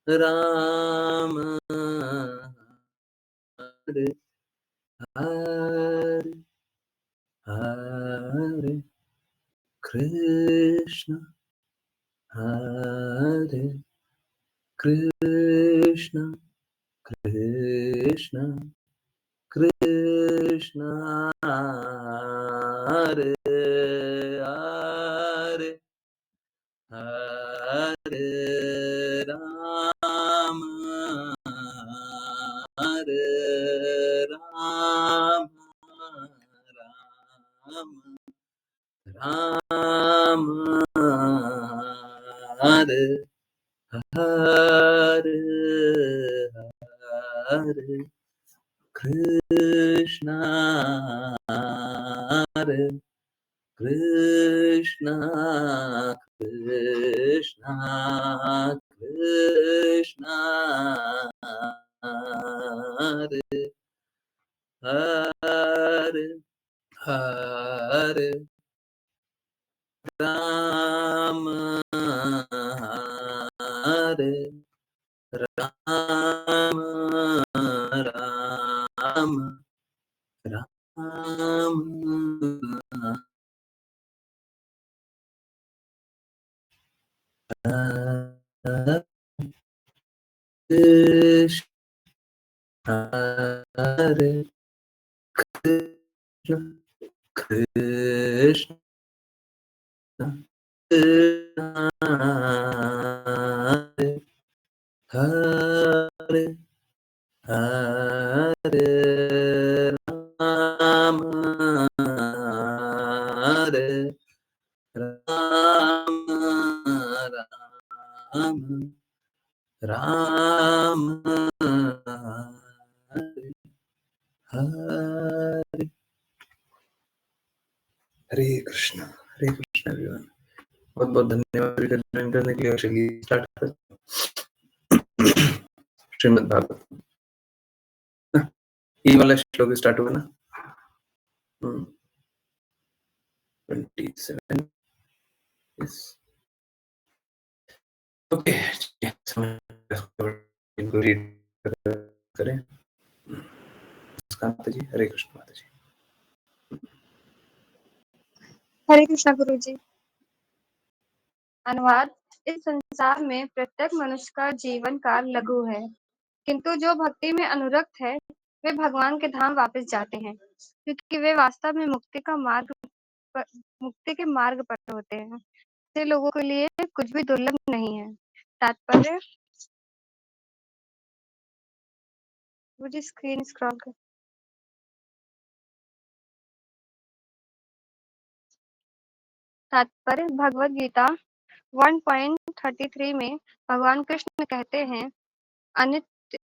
राम हरे हरे हरे कृष्ण हरे कृष्ण कृष्ण कृष्ण हरे हरे हरे राम हरे राम राम राम हरे हरे हरे कृष्ण हरे कृष्ण कृष्ण कृष्ण हरे हरे हरे राम हरे राम राम राम कृष्ण हरे कृष्ण कृष्ण हरे हरे राम हरे Ram Ram Ram Hare Hare Hare Krishna everyone बहुत बहुत धन्यवाद ज्वाइन करने के लिए। चलिए स्टार्ट करते हैं। श्रीमद् भागवत ये वाला श्लोक स्टार्ट हुआ ना 27 yes. ओके इनको रीड करें। माता जी हरे कृष्ण। माता जी हरे कृष्णा गुरु जी। अनुवाद। इस संसार में प्रत्येक मनुष्य का जीवन काल लघु है, किंतु जो भक्ति में अनुरक्त है वे भगवान के धाम वापस जाते हैं, क्योंकि वे वास्तव में मुक्ति के मार्ग पर होते हैं। ऐसे लोगों के लिए कुछ भी दुर्लभ नहीं है। तात्पर्य। मुझे स्क्रीन स्क्रॉल कर। तात्पर्य भगवद गीता 1.33 में भगवान कृष्ण कहते हैं, अनित्य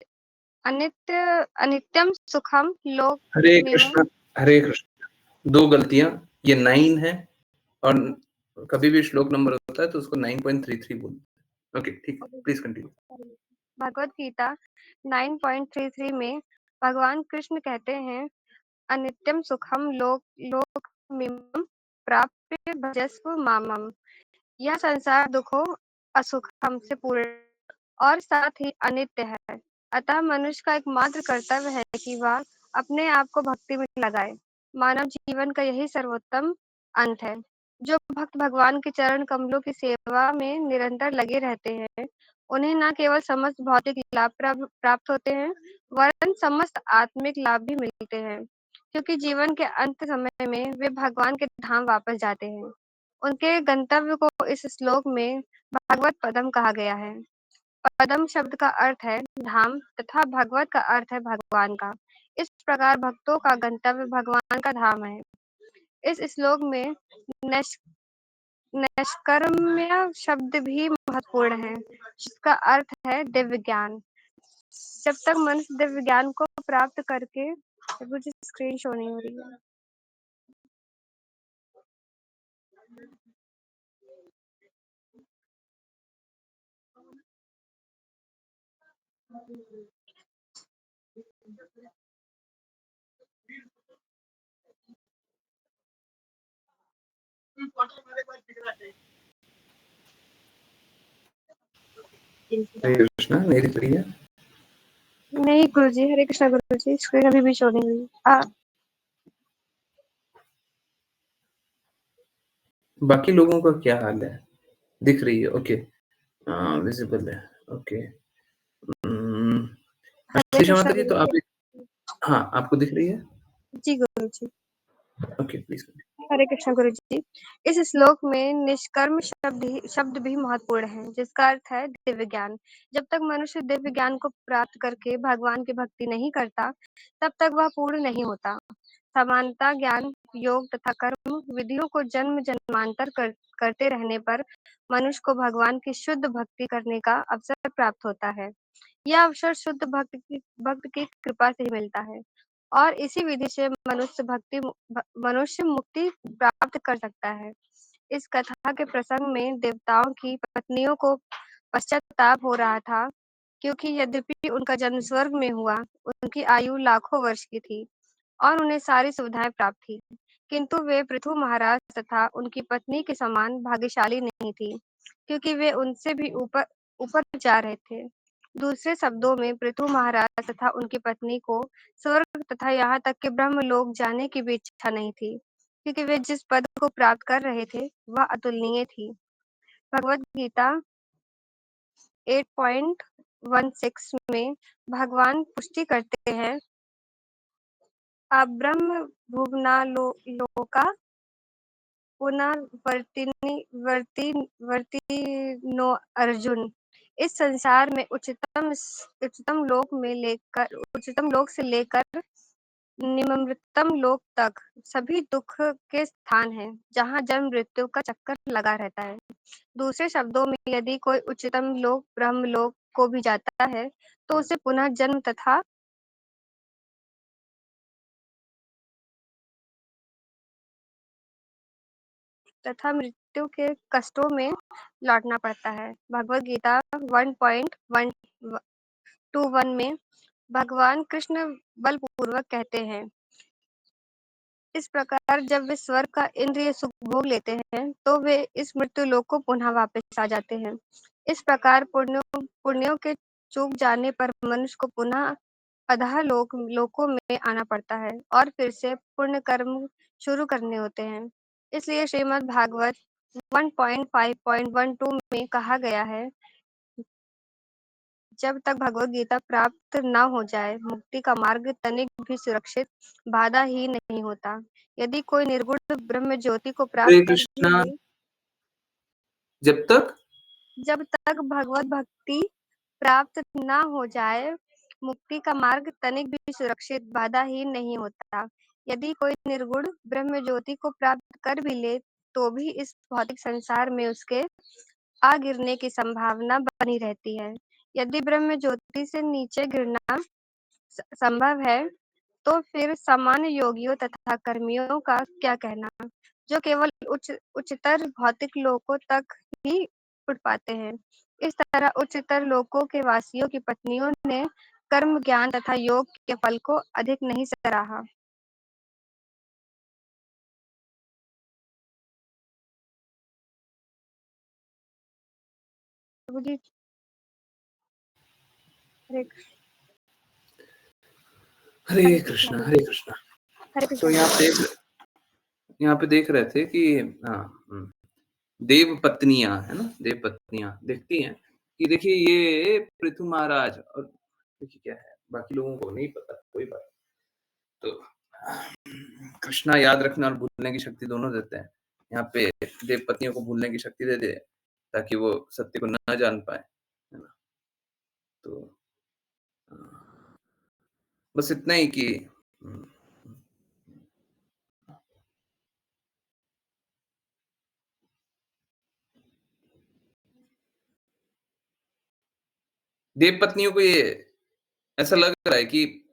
अनित्य अनित्यम सुखम लोक हरे कृष्ण। हरे कृष्ण। दो गलतियां, ये 9 है और कभी भी श्लोक नंबर होता है तो उसको 9.33 बोलते हैं। ओके ठीक, प्लीज कंटिन्यू। भगवद गीता 9.33 में भगवान कृष्ण कहते हैं, अनित्यम सुखम लोकमिमं प्राप्य भजस्व मामम। यह संसार दुखों असुखम से पूर्ण और साथ ही अनित्य है। अतः मनुष्य का एकमात्र कर्तव्य है कि वह अपने आप को भक्ति में लगाए। मानव जीवन का यही सर्वोत्तम अंत है। जो भक्त भगवान के चरण कमलों की सेवा में निरंतर लगे रहते हैं, उन्हें न केवल समस्त भौतिक लाभ प्राप्त होते हैं, वरन समस्त आत्मिक लाभ भी मिलते हैं, क्योंकि जीवन के अंत समय में वे भगवान के धाम वापस जाते हैं। उनके गंतव्य को इस श्लोक में भागवत पदम कहा गया है। पदम शब्द का अर्थ है धाम तथा भगवत का अर्थ है भगवान का। इस प्रकार भक्तों का गंतव्य भगवान का धाम है। इस श्लोक में नैष्कर्म्य शब्द भी महत्वपूर्ण है, जिसका अर्थ है दिव्य ज्ञान। जब तक मनुष्य दिव्य ज्ञान को प्राप्त करके, मुझे स्क्रीन शो नहीं हो रही है। हरे कृष्णा, नहीं दिख रही है? नहीं गुरुजी, हरे कृष्णा गुरुजी, स्क्रीन अभी भी शो नहीं हुई। बाकी लोगों का क्या हाल है? दिख रही है, ओके। विजिबल है, ओके। हरे श्री कृष्णा माता जी, तो आप गुरुजी। हाँ, आपको दिख रही है? जी गुरुजी। Okay, please. हरे कृष्ण गुरुजी। इस श्लोक में निष्कर्म शब्द भी महत्वपूर्ण है, जिसका अर्थ है दिव्य ज्ञान। जब तक मनुष्य दिव्य ज्ञान को प्राप्त करके भगवान की भक्ति नहीं करता, तब तक वह पूर्ण नहीं होता। समानता ज्ञान, योग तथा कर्म विधियों को जन्म जन्मांतर करते रहने पर मनुष्य को भगवान की शुद्ध भक्ति करने का अवसर प्राप्त होता है। यह अवसर शुद्ध भक्त की कृपा से ही मिलता है, और इसी विधि से मनुष्य मुक्ति प्राप्त कर सकता है। इस कथा के प्रसंग में देवताओं की पत्नियों को पश्चाताप हो रहा था, क्योंकि यद्यपि उनका जन्म स्वर्ग में हुआ, उनकी आयु लाखों वर्ष की थी और उन्हें सारी सुविधाएं प्राप्त थी, किंतु वे पृथु महाराज तथा उनकी पत्नी के समान भाग्यशाली नहीं थी, क्योंकि वे उनसे भी ऊपर ऊपर जा रहे थे। दूसरे शब्दों में पृथु महाराज तथा उनकी पत्नी को स्वर्ग तथा यहाँ तक कि ब्रह्मलोक जाने की भी इच्छा नहीं थी, क्योंकि वे जिस पद को प्राप्त कर रहे थे वह अतुलनीय थी। भगवत गीता 8.16 में भगवान पुष्टि करते हैं, अब्रह्म भुवनालोका पुनर्वर्तिनि वर्ति वर्तिनो अर्जुन। इस संसार में उच्चतम लोक से लेकर निम्नतम लोक तक सभी दुख के स्थान हैं, जहाँ जन्म मृत्यु का चक्कर लगा रहता है। दूसरे शब्दों में यदि कोई उच्चतम लोक ब्रह्मलोक को भी जाता है, तो उसे पुनः जन्म तथा मृत्यु के कष्टों में लौटना पड़ता है। भगवत गीता 1.121 में भगवान कृष्ण बलपूर्वक कहते हैं, इस प्रकार जब वे स्वर्ग का इंद्रिय सुख भोग लेते हैं, तो वे इस मृत्यु लोक को पुनः वापस आ जाते हैं। इस प्रकार पुण्यों के चूक जाने पर मनुष्य को पुनः अधः लोकों में आना पड़ता है और फिर से पुण्य कर्म शुरू करने होते हैं। इसलिए श्रीमद् भागवत 1.5.12 में कहा गया है, जब तक भगवत गीता प्राप्त न हो जाए, मुक्ति का मार्ग तनिक भी सुरक्षित बाधा ही नहीं होता। यदि कोई निर्गुण ब्रह्म ज्योति को प्राप्त हरे कर भी कृष्णा, ले, जब तक जब तक भगवत भक्ति प्राप्त न हो जाए, मुक्ति का मार्ग तनिक भी सुरक्षित बाधा ही नहीं होता। यदि कोई निर्गुण ब्रह्म ज्योति को प्राप्त कर भी ले, तो भी इस भौतिक संसार में उसके आ गिरने की संभावना बनी रहती है। यदि ब्रह्म ज्योति से नीचे गिरना संभव है, तो फिर सामान्य योगियों तथा कर्मियों का क्या कहना, जो केवल उच्चतर भौतिक लोकों तक ही उठ पाते हैं। इस तरह उच्चतर लोकों के वासियों की पत्नियों ने कर्म ज्ञान तथा योग के फल को अधिक नहीं सराहा। प्रभु जी, हरे हरे कृष्ण कृष्णा, गुरु हरे जी। कृष्णा। हरे तो कृष्ण गुरु जी। यहाँ पे देख रहे थे कि देव पत्नियां है ना, देव पत्नियां देखती हैं कि देखिए ये पृथु महाराज, और देखिए क्या है, बाकी लोगों को नहीं पता, कोई बात। तो कृष्णा याद रखना और भूलने की शक्ति दोनों देते हैं। यहाँ पे देव पत्नियों को भूलने की शक्ति दे दे, ताकि वो सत्य को न जान पाए, है ना। तो अ, बस इतना ही कि देव पत्नियों को ये ऐसा लग रहा है कि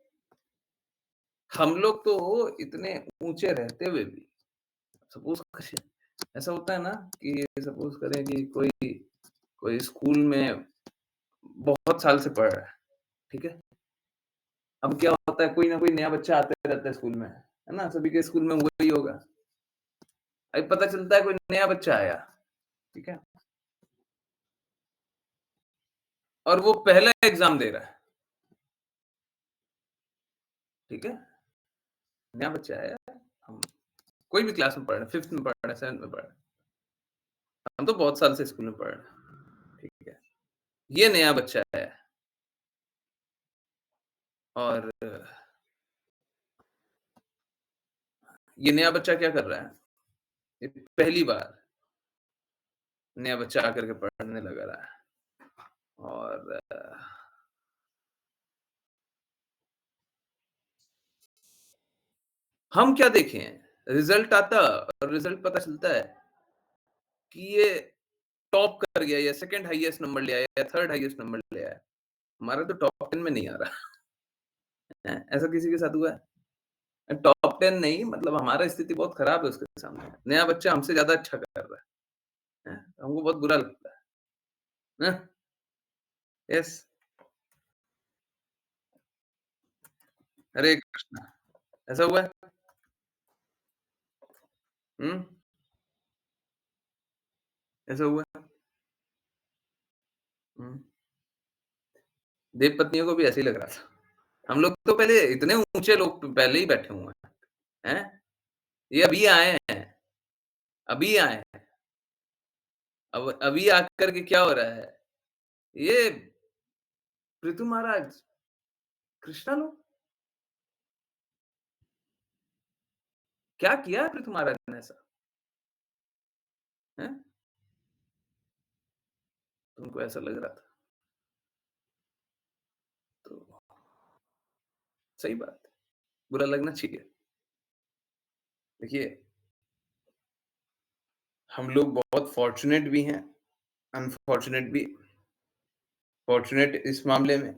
हम लोग तो इतने ऊंचे रहते हुए भी, सपोज ऐसा होता है ना कि सपोज करें कि कोई कोई स्कूल में बहुत साल से पढ़ रहा है, ठीक है। अब क्या होता है, कोई ना कोई नया बच्चा आते रहता है स्कूल में, है ना, सभी के स्कूल में वही होगा। अभी पता चलता है कोई नया बच्चा आया, ठीक है। और वो पहला एग्ज़ाम दे रहा है, ठीक है? नया बच्चा है, हम कोई भी क्लास में पढ़ रहे हैं, 5th में पढ़ रहे हैं, 7th में पढ़ रहे हैं। हम तो बहुत साल से स्कूल में पढ़ रहे हैं, ठीक है? ये नया बच्चा है और ये नया बच्चा क्या कर रहा है? ये पहली बार नया बच्चा आकर के पढ़ने लग रहा है और हम क्या देखें? रिज़ल्ट आता और रिज़ल्ट पता चलता है कि ये टॉप कर गया या सेकंड हाईएस्ट नंबर ले आया या थर्ड हाईएस्ट नंबर ले आया। हमारा तो टॉप 10 में नहीं आ रहा है। ऐसा किसी के साथ हुआ है? टॉप 10 नहीं मतलब हमारा स्थिति बहुत खराब है उसके सामने। नया बच्चा हमसे ज़्यादा अच्छा कर रहा है। हमको बहुत बुरा लगता है। हैं? यस। हरे कृष्णा। ऐसा हुआ है? हुँ? ऐसा हुआ है? हुँ। देव पत्नियों को भी ऐसे ही लग रहा था। हम लोग तो पहले इतने ऊँचे लोग पहले ही बैठे हुए हैं। हैं? ये अभी आए हैं, अभी आए हैं। अब अभी आकर के क्या हो रहा है? ये पृथु महाराज, कृष्णा लोग क्या किया है पृथु महाराज ने ऐसा? हैं? तुमको ऐसा लग रहा था। तो सही बात है, बुरा लगना चाहिए। देखिए, हम लोग बहुत फॉर्च्यूनेट भी हैं, अनफॉर्च्यूनेट भी। फॉर्च्यूनेट इस मामले में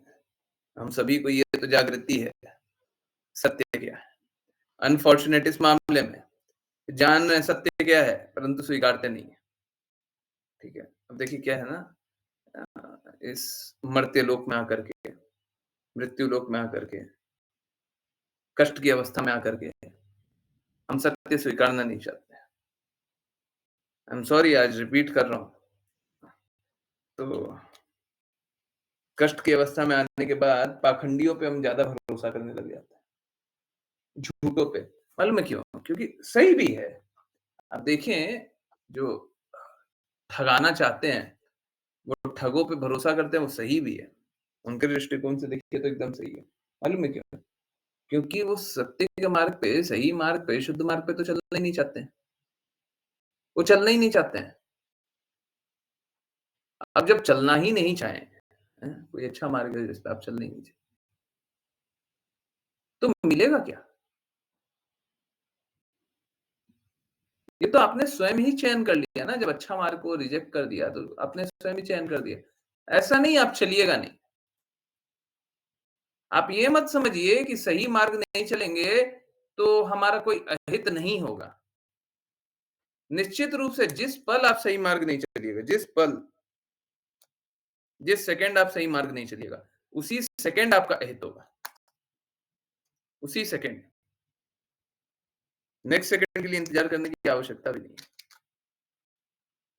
हम सभी को ये तो जागृति है, सत्य क्या है। अनफॉर्च्यूनेट इस मामले में जान रहे हैं सत्य क्या है, परंतु स्वीकारते नहीं हैं, ठीक है? अब देखिए क्या है ना इस मर्त्य लोक में आकर के, मृत्यु लोक में आकर के, कष्ट की अवस्था में आकर के, हम सत्य स्वीकारना नहीं चाहते। आई एम सॉरी आज रिपीट कर रहा हूँ। तो कष्ट की अवस्था में आने के बाद पाखंडियों पे हम ज़्यादा भरोसा करने लग जाते हैं, झूठों पे। मालूम है क्यों? क्योंकि सही भी है। आप देखें जो ठगाना चाहते हैं, वो ठगों पे भरोसा करते हैं, वो सही भी है। उनके दृष्टिकोण से देखिए तो एकदम सही है। मालूम है क्यों? क्योंकि वो सत्य के मार्ग पे, सही मार्ग पे, शुद्ध मार्ग पे तो चलना ही नहीं चाहते हैं। वो चलना ही नहीं चाहते हैं। अब जब चलना ही नहीं चाहें, हैं? कोई अच्छा मार्ग है जिस पे आप चलना ही नहीं चाहें, तो मिलेगा क्या? ये तो आपने स्वयं ही चयन कर लिया ना, जब अच्छा मार्ग को रिजेक्ट कर दिया, तो आपने स्वयं ही चयन कर दिया। ऐसा नहीं आप चलिएगा नहीं। आप ये मत समझिए कि सही मार्ग नहीं चलेंगे, तो हमारा कोई अहित नहीं होगा। निश्चित रूप से जिस पल आप सही मार्ग नहीं चलिएगा, जिस पल, जिस सेकंड आप सही मार्ग नहीं चलिएगा, उसी सेकंड आपका अहित होगा। उसी सेकंड। नेक्स्ट सेकंड के लिए इंतज़ार करने की आवश्यकता भी नहीं है।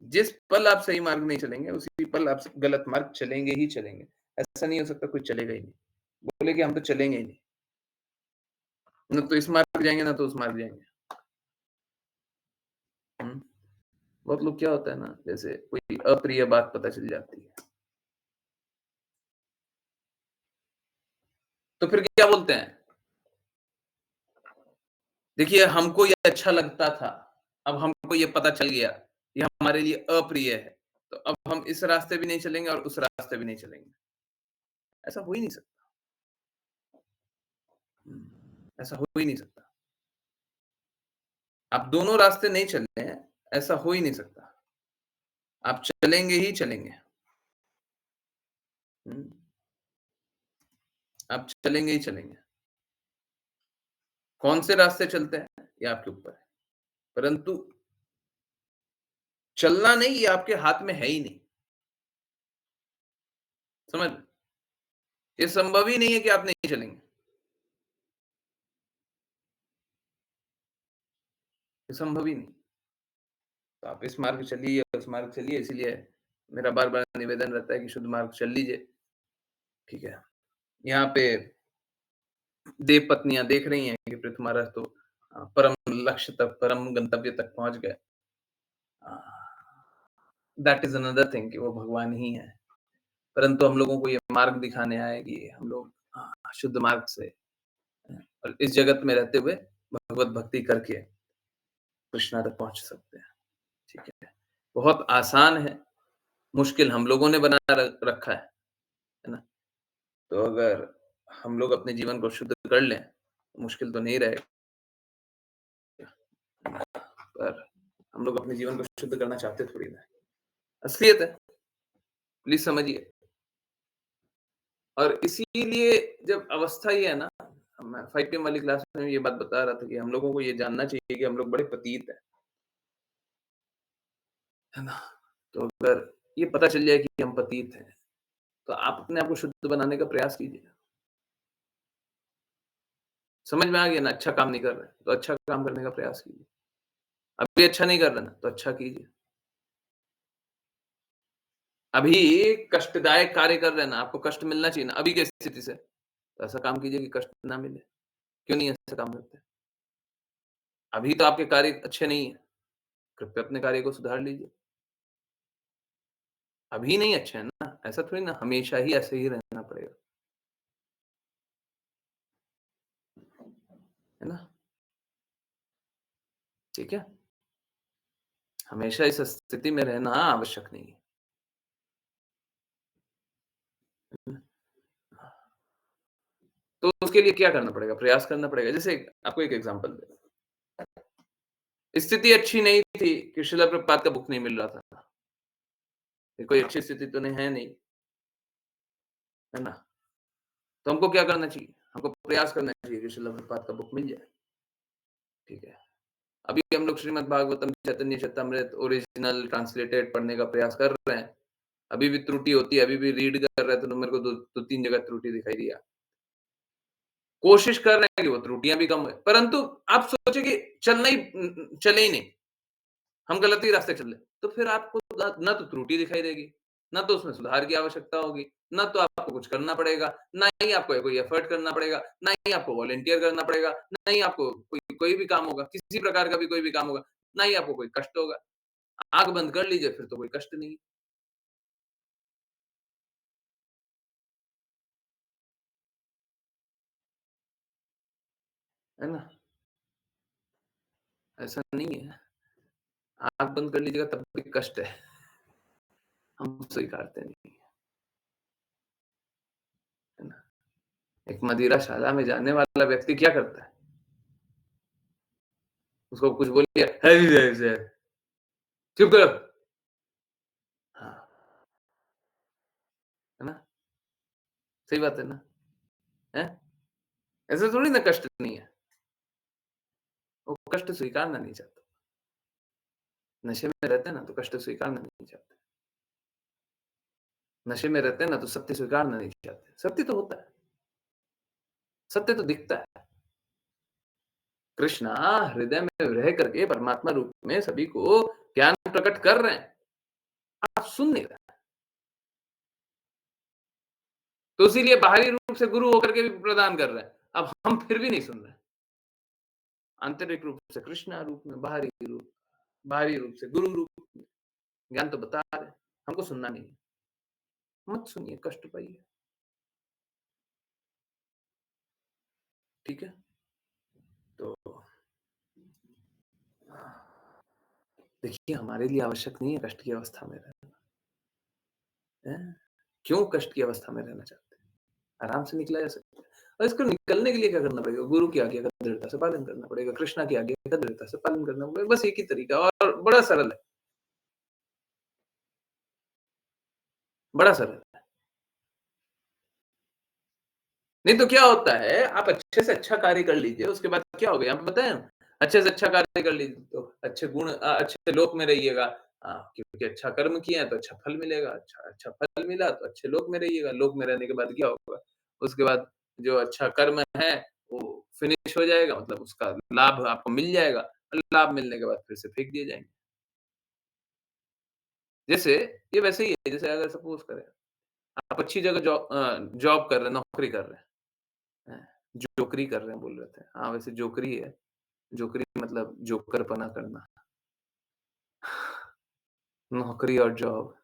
जिस पल आप सही मार्ग नहीं चलेंगे, उसी पल आप गलत मार्ग चलेंगे ही चलेंगे। ऐसा नहीं हो सकता कोई चलेगा ही नहीं। बोले कि हम तो चलेंगे ही नहीं। ना तो इस मार्ग जाएँगे, ना तो उस मार्ग जाएँगे। हुँ। बहुत लोग क्या होता है ना, जैसे कोई अप्रिय बात पता चल जाती है, तो फिर क्या बोलते हैं? देखिए हमको ये अच्छा लगता था, अब हमको ये पता चल गया, ये हमारे लिए अप्रिय है, तो अब हम इस रास्ते भी नहीं चलेंगे और उस रास्ते भी नहीं चलेंगे। ऐसा हो ही नहीं सकता। ऐसा हो ही नहीं सकता। आप दोनों रास्ते नहीं चल रहे हैं, ऐसा हो ही नहीं सकता। आप चलेंगे ही चलेंगे। हुँ, आप चलेंगे ही चलेंगे। कौन से रास्ते चलते हैं, ये आपके ऊपर है। परंतु चलना नहीं, ये आपके हाथ में है ही नहीं। समझ रहे? ये संभव ही नहीं है कि आप नहीं चलेंगे। ये संभव ही नहीं। तो आप इस मार्ग चलिए, उस मार्ग चलिए, इसीलिए मेरा बार-बार निवेदन रहता है कि शुद्ध मार्ग चल लीजिए। ठीक है? यहाँ पे देव पत्नियाँ देख रही हैं कि पृथु महाराज तो परम लक्ष्य तक, परम गंतव्य तक पहुँच गए। अ, दैट इज़ अनदर थिंग कि वो भगवान ही हैं। परंतु हम लोगों को ये मार्ग दिखाने आए कि हम लोग शुद्ध मार्ग से और इस जगत में रहते हुए भगवत भक्ति करके कृष्णा तक पहुँच सकते हैं। ठीक है? बहुत आसान है, मुश्किल हम लोगों ने बना रखा है ना? तो अगर हम लोग अपने जीवन को शुद्ध कर लें, मुश्किल तो नहीं रहेगा, पर हम लोग अपने जीवन को शुद्ध करना चाहते थोड़ी ना है। असलियत है, प्लीज़ समझिए। और इसीलिए जब अवस्था ये है ना, मैं 5 पीएम वाली क्लास में ये बात बता रहा था कि हम लोगों को ये जानना चाहिए कि हम लोग बड़े पतित हैं, है ना? तो अगर ये पता चल जाए कि हम पतित हैं, तो आप अपने आप को शुद्ध बनाने का प्रयास कीजिए। समझ में आ गया ना, अच्छा काम नहीं कर रहे हैं, तो अच्छा काम करने का प्रयास कीजिए। अभी अच्छा नहीं कर रहे ना, तो अच्छा कीजिए। अभी कष्टदायक कार्य कर रहे हैं ना, आपको कष्ट मिलना चाहिए ना, अभी की स्थिति से, तो ऐसा काम कीजिए कि कष्ट ना मिले। क्यों नहीं ऐसा काम करते? अभी तो आपके कार्य अच्छे नहीं हैं, कृपया अपने कार्य को सुधार लीजिए। अभी नहीं अच्छे हैं ना, ऐसा थोड़ी ना हमेशा ही ऐसे ही रहना पड़ेगा, है ना? ठीक है? हमेशा इस स्थिति में रहना आवश्यक नहीं है। तो उसके लिए क्या करना पड़ेगा? प्रयास करना पड़ेगा। जैसे आपको एक एग्ज़ाम्पल दें, स्थिति अच्छी नहीं थी कि शिला प्रभुपाद का बुक नहीं मिल रहा था। ये कोई अच्छी स्थिति तो नहीं है नहीं, है ना? तो हमको क्या करना चाहिए? हमको प्रयास करना चाहिए कि शिला प्रभुपाद का बुक मिल जाए, ठीक है? अभी हम लोग श्रीमद् भागवतम चैतन्य चरितमृत ओरिजिनल ट्रांसलेटेड पढ़ने का प्रयास कर रहे हैं। अभी भी त्रुटि होती है, अभी भी रीड कर रहे थे तो मेरे को 2-3 जगह त्रुटि दिखाई दिया। कोशिश कर रहे हैं कि वो त्रुटियाँ भी कम हों, परंतु आप सोचिए कि चले ही नहीं, हम गलत ही रास्ते चल रहे, तो फिर आपको ना तो त्रुटि दिखाई देगी, ना तो उसमें सुधार की आवश्यकता होगी, ना तो आपको कुछ करना पड़ेगा, ना ही आपको कोई एफर्ट करना पड़ेगा, ना ही आपको वॉलंटियर करना पड़ेगा, ना ही आपको कोई कोई भी काम होगा, किसी प्रकार का भी कोई भी काम होगा, ना ही आपको कोई कष्ट होगा। आँख बंद कर लीजिए फिर तो कोई कष्ट नहीं है, है ना? ऐसा नहीं है, आँख बंद कर लीजिएगा तब भी कष्ट है, हम स्वीकारते नहीं, है ना? एक मदिराशाला में जाने वाला व्यक्ति क्या करता है? उसको कुछ बोल दिया, चुप करो। हाँ, है ना? सही बात है ना? हैं? ऐसा थोड़ी ना कष्ट नहीं है, वो कष्ट स्वीकारना नहीं चाहता। नशे में रहते हैं ना तो कष्ट स्वीकारना नहीं चाहते। नशे में रहते हैं ना तो सत्य स्वीकारना नहीं चाहते। सत्य तो होता है, सत्य तो दिखता है। कृष्णा हृदय में रह करके परमात्मा रूप में सभी को ज्ञान प्रकट कर रहे हैं, आप सुन नहीं रहे। तो इसीलिए बाहरी रूप से गुरु होकर के भी प्रदान कर रहे हैं। अब हम फिर भी नहीं सुन रहे। आंतरिक रूप से कृष्णा रूप में, बाहरी रूप से गुरु रूप में ज्ञान तो बता रहे हैं, हमको सुनना नहीं है। मत सुनिए, कष्ट पाइए, ठीक है? तो देखिए हमारे लिए आवश्यक नहीं है कष्ट की अवस्था में रहना, हैं? क्यों कष्ट की अवस्था में रहना चाहते हैं? आराम से निकला जा सकता है। और इसको निकलने के लिए क्या करना पड़ेगा? गुरु की आज्ञा का दृढ़ता से पालन करना पड़ेगा, कृष्णा की आज्ञा का दृढ़ता से पालन करना पड़ेगा, बस एक ही तरीका और बड़ा सरल है, बड़ा सरल है। नहीं तो क्या होता है, आप अच्छे से अच्छा कार्य कर लीजिए, उसके बाद क्या होगा? यहाँ पे बताया ना, अच्छे से अच्छा कार्य कर लीजिए तो अच्छे गुण अच्छे लोक में रहिएगा। क्योंकि अच्छा कर्म किया है तो अच्छा फल मिलेगा, अच्छा अच्छा फल मिला तो अच्छे लोक में रहिएगा, लोक में रहने के बाद क्या होगा? उसके बाद जो अच्छा कर्म है, वो फिनिश हो जाएगा मतलब उसका लाभ आपको मिल जाएगा, और लाभ मिलने के बाद फिर से फेंक दिए जाएँगे। जैसे ये वैसे ही है, जैसे अगर सपोज़ करें आप अच्छी जगह जॉब कर रहे हैं, नौकरी कर रहे हैं। जोकरी कर रहे हैं बोल रहे थे। हाँ, वैसे जोकरी है। जोकरी मतलब जोकरपना करना। नौकरी और जॉब।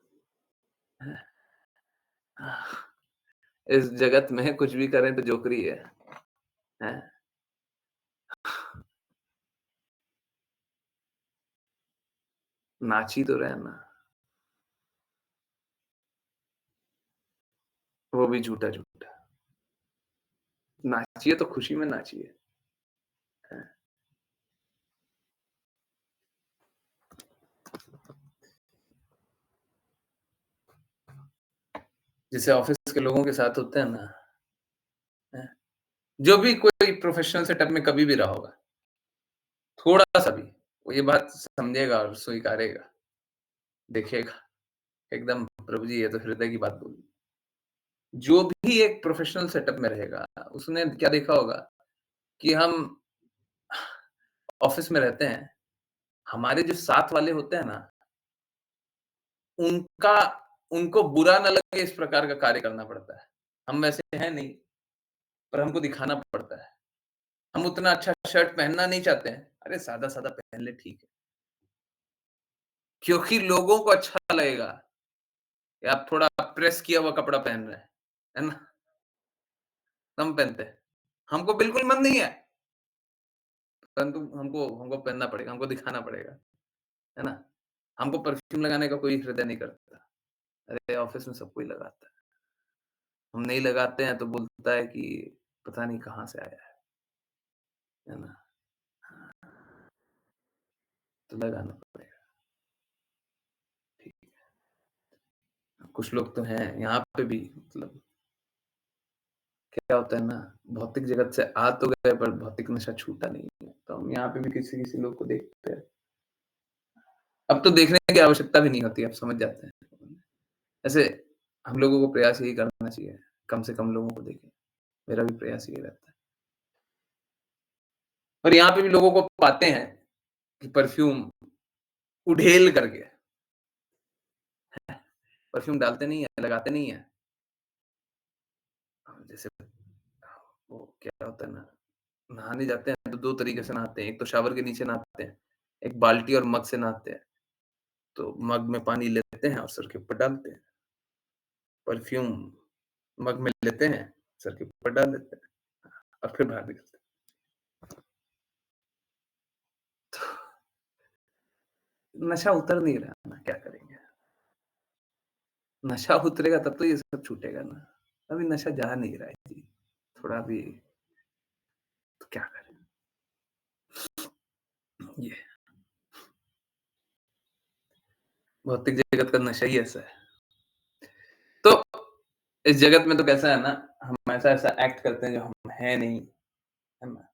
इस जगत में कुछ भी करें तो जोकरी है। हैं? नाच ही तो रहे हैं ना। वो भी झूठा-झूठा। नाचिए तो खुशी में नाचिए। हैं? जैसे ऑफ़िस के लोगों के साथ होते हैं ना, हैं? जो भी कोई प्रोफ़ेशनल सेटअप में कभी भी रहा होगा, थोड़ा-सा भी, वो ये बात समझेगा और स्वीकारेगा, देखेगा, एकदम प्रभु जी ये तो हृदय की बात बोली। जो भी एक प्रोफ़ेशनल सेटअप में रहेगा, उसने क्या देखा होगा कि हम ऑफ़िस में रहते हैं, हमारे जो साथ वाले होते हैं ना, उनका उनको बुरा ना लगे इस प्रकार का कार्य करना पड़ता है। हम वैसे हैं नहीं, पर हमको दिखाना पड़ता है। हम उतना अच्छा शर्ट पहनना नहीं चाहते हैं। अरे सादा-सादा पहन ले ठीक है। क्योंकि लोगों को अच्छा लगेगा कि आप थोड़ा प्रेस किया हुआ कपड़ा पहन रहे हैं, है ना? कम पहनते हैं। हमको बिल्कुल मन नहीं है, परंतु हमको हमको पहनना पड़ेगा, हमको दिखाना पड़ेगा, है ना? हमको परफ्यूम लगाने का कोई हृदय नहीं करता। अरे ऑफ़िस में सब कोई लगाता है। हम नहीं लगाते हैं तो बोलता है कि पता नहीं कहाँ से आया है ना? तो लगाना पड़ेगा। ठीक। कुछ लोग तो हैं यहाँ पे भी मतलब क्या होता है ना, भौतिक जगत से आ तो गए पर भौतिक नशा छूटा नहीं है। तो हम यहाँ पे भी किसी-किसी लोग को देखते हैं। अब तो देखने की आवश्यकता भी नहीं होती, अब समझ जाते हैं। ऐसे हम लोगों को प्रयास यही करना चाहिए, कम से कम लोगों को देखें। मेरा भी प्रयास यही रहता है। और यहाँ पे भी लोगों को पाते हैं कि परफ्यूम उड़ेल करके परफ्यूम डालते नहीं है, लगाते नहीं है। जैसे वो क्या होता है ना, नहाने जाते हैं तो 2 तरीके से नहाते हैं। एक तो शावर के नीचे नहाते हैं, एक बाल्टी और मग से नहाते हैं। तो मग में पानी लेते हैं और सर के ऊपर डालते हैं। परफ्यूम मग में लेते हैं, सर के ऊपर डाल देते हैं और फिर बाहर निकलते हैं। तो नशा उतर नहीं रहा ना, क्या करेंगे? नशा उतरेगा तब तो ये सब छूटेगा ना। अभी नशा जा नहीं रहा है जी, थोड़ा भी तो क्या करें? ये भौतिक जगत का नशा ही ऐसा है। तो इस जगत में तो कैसा है ना, हम ऐसा-ऐसा एक्ट करते हैं जो हम हैं नहीं, है ना?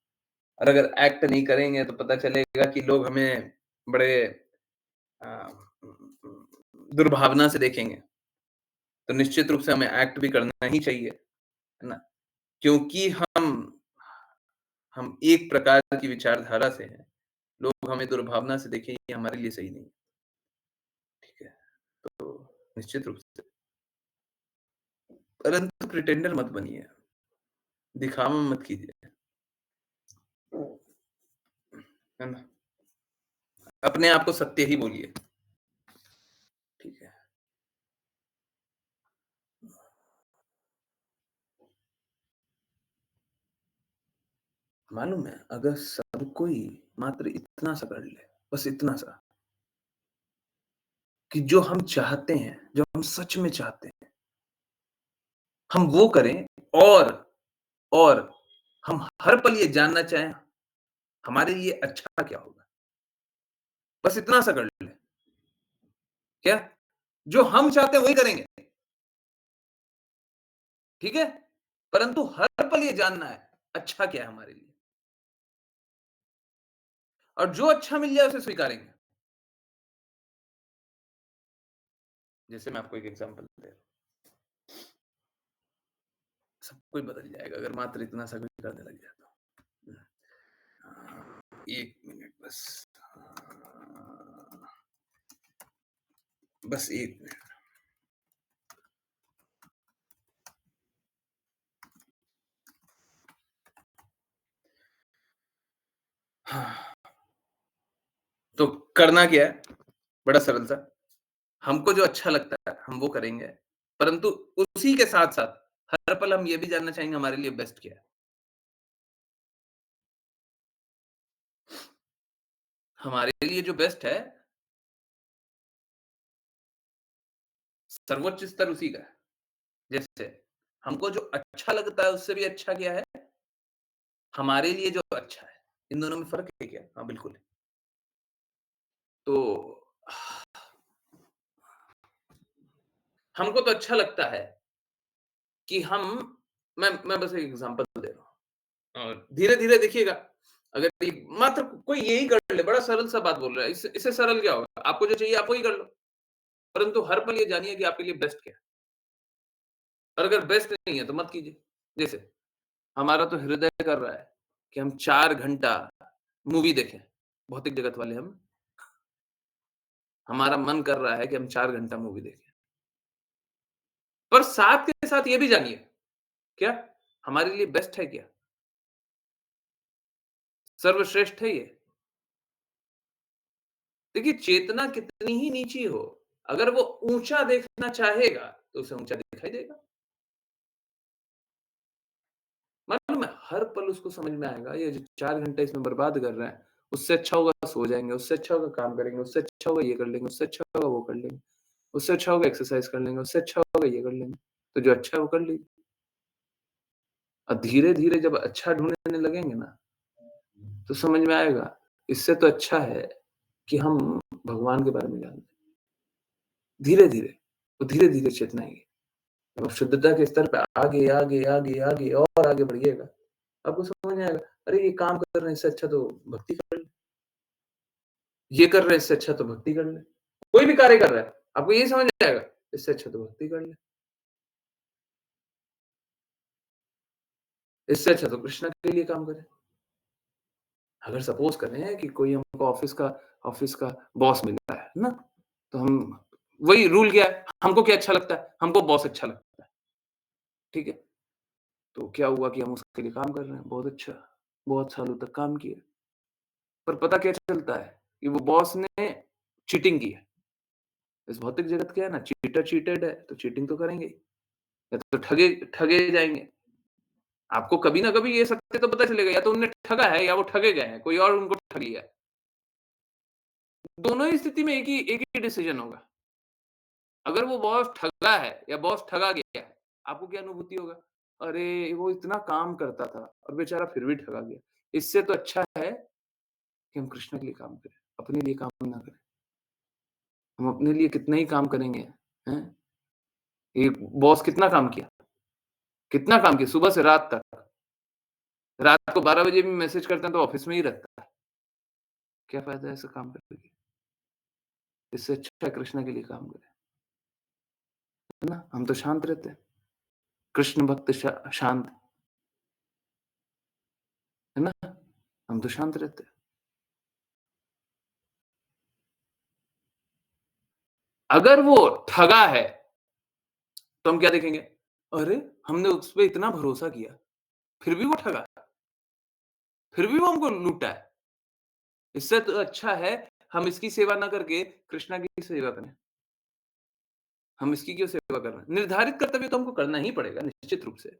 और अगर एक्ट नहीं करेंगे तो पता चलेगा कि लोग हमें बड़े अ, दुर्भावना से देखेंगे। तो निश्चित रूप से हमें एक्ट भी करना ही चाहिए, है ना? क्योंकि हम एक प्रकार की विचारधारा से हैं। लोग हमें दुर्भावना से देखें ये हमारे लिए सही नहीं है, ठीक है? तो निश्चित रूप से परंतु प्रिटेंडर मत बनिए, दिखावा मत कीजिए, है ना? अपने आप को सत्य ही बोलिए, ठीक है? मालूम है अगर सब कोई मात्र इतना सा कर ले, बस इतना सा कि जो हम चाहते हैं, जो हम सच में चाहते हैं, हम वो करें और और हम हर पल ये जानना चाहें, हमारे लिए अच्छा क्या होगा? बस इतना सा कर लें, क्या? जो हम चाहते हैं वही करेंगे, ठीक है? परंतु हर पल ये जानना है, अच्छा क्या है हमारे लिए? और जो अच्छा मिल जाए उसे स्वीकारेंगे। जैसे मैं आपको एक एग्ज़ाम्पल दे रहा हूँ, सब कुछ बदल जाएगा अगर मात्र इतना सा भी करने लग जाए तो। 1 मिनट बस। बस 1 मिनट। तो करना क्या है? बड़ा सरल सा, हमको जो अच्छा लगता है, हम वो करेंगे, परंतु उसी के साथ-साथ हर पल हम ये भी जानना चाहेंगे हमारे लिए बेस्ट क्या है? हमारे लिए जो बेस्ट है, सर्वोच्च स्तर उसी का है। जैसे हमको जो अच्छा लगता है उससे भी अच्छा क्या है? हमारे लिए जो अच्छा है। इन दोनों में फ़र्क है क्या? हाँ, बिल्कुल है। तो हमको तो अच्छा लगता है कि हम मैं बस एक एग्ज़ाम्पल दे रहा हूँ और धीरे-धीरे देखिएगा, अगर एक मात्र कोई यही कर ले, बड़ा सरल सा बात बोल रहा है, इससे इससे सरल क्या होगा? आपको जो चाहिए आप वही कर लो, परंतु हर पल ये जानिए कि आपके लिए बेस्ट क्या है और अगर बेस्ट नहीं है तो मत कीजिए। जैसे हमारा तो हृदय कर रहा है कि हम 4 घंटा मूवी देखें, भौतिक जगत वाले हम, हमारा मन कर रहा है कि हम 4 घंटा मूवी देखें। पर साथ के साथ ये भी जानिए, क्या हमारे लिए बेस्ट है क्या? सर्वश्रेष्ठ है ये? देखिए चेतना कितनी ही नीची हो, अगर वो ऊँचा देखना चाहेगा, तो उसे ऊँचा दिखाई देगा। मालूम है हर पल उसको समझ में आएगा ये जो 4 घंटे इसमें बर्बाद कर रहे हैं, उससे अच्छा होगा सो जाएँगे, उससे अच्छा होगा काम करेंगे, उससे अच्छा होगा ये कर लेंगे, उससे अच्छा होगा वो कर लेंगे, उससे अच्छा होगा एक्सरसाइज़ कर लेंगे, उससे अच्छा होगा ये कर लेंगे। तो जो अच्छा है वो कर लीजिए। और धीरे-धीरे जब अच्छा ढूँढने लगेंगे ना, तो समझ में आएगा, इससे तो अच्छा है कि हम भगवान के बारे में जान लें। धीरे-धीरे, वो धीरे-धीरे चेतना आएगी। जब आप शुद्धता के स्तर पे आगे, आगे, आगे, आगे और आगे बढ़िएगा, आपको समझ में आएगा, अरे ये काम कर रहे हैं इससे अच्छा तो भक्ति कर लें, ये कर रहे हैं इससे अच्छा तो भक्ति कर लें। कोई भी कार्य कर रहा है, आपको यही समझ में आएगा, इससे अच्छा तो भक्ति कर लें, इससे अच्छा तो कृष्णा के लिए काम करें। अगर सपोज़ करें कि कोई हमको ऑफ़िस का बॉस मिल रहा है ना? तो हम वही रूल क्या है, हमको क्या अच्छा लगता है? हमको बॉस अच्छा लगता है, ठीक है? तो क्या हुआ कि हम उसके लिए काम कर रहे हैं, बहुत अच्छा, बहुत सालों तक काम किया। पर पता क्या चलता है कि वो बॉस ने चीटिंग की है। इस भौतिक जगत क्या है ना, चीटर चीटेड है, तो चीटिंग तो करेंगे ही, या तो ठगे ठगे जाएँगे। आपको कभी ना कभी ये सत्य तो पता चलेगा, या तो उन्होंने ठगा है या वो ठगे गए हैं, कोई और उनको ठग लिया है। दोनों ही स्थिति में एक ही डिसीज़न होगा। अगर वो बॉस ठगा है या बॉस ठगा गया है, आपको क्या अनुभूति होगा? अरे! वो इतना काम करता था और बेचारा फिर भी ठगा गया। इससे तो अच्छा है कि हम कृष्ण के लिए काम करें, अपने लिए काम ना करें। हम अपने लिए कितना ही काम करेंगे, हैं? एक बॉस कितना काम किया? कितना काम किया सुबह से रात तक। रात को 12 बजे भी मैसेज करते हैं तो ऑफ़िस में ही रहता है। क्या फ़ायदा है ऐसा काम करके? इससे अच्छा है कृष्ण के लिए काम करें, है ना? हम तो शांत रहते हैं। कृष्ण भक्त शांत, है ना? हम तो शांत रहते हैं। अगर वो ठगा है, तो हम क्या देखेंगे? अरे! हमने उस पे इतना भरोसा किया, फिर भी वो ठगा, फिर भी वो हमको लूटा है। इससे तो अच्छा है हम इसकी सेवा ना करके कृष्णा की सेवा करें। हम इसकी क्यों सेवा कर रहे हैं? निर्धारित कर्तव्य तो हमको करना ही पड़ेगा निश्चित रूप से।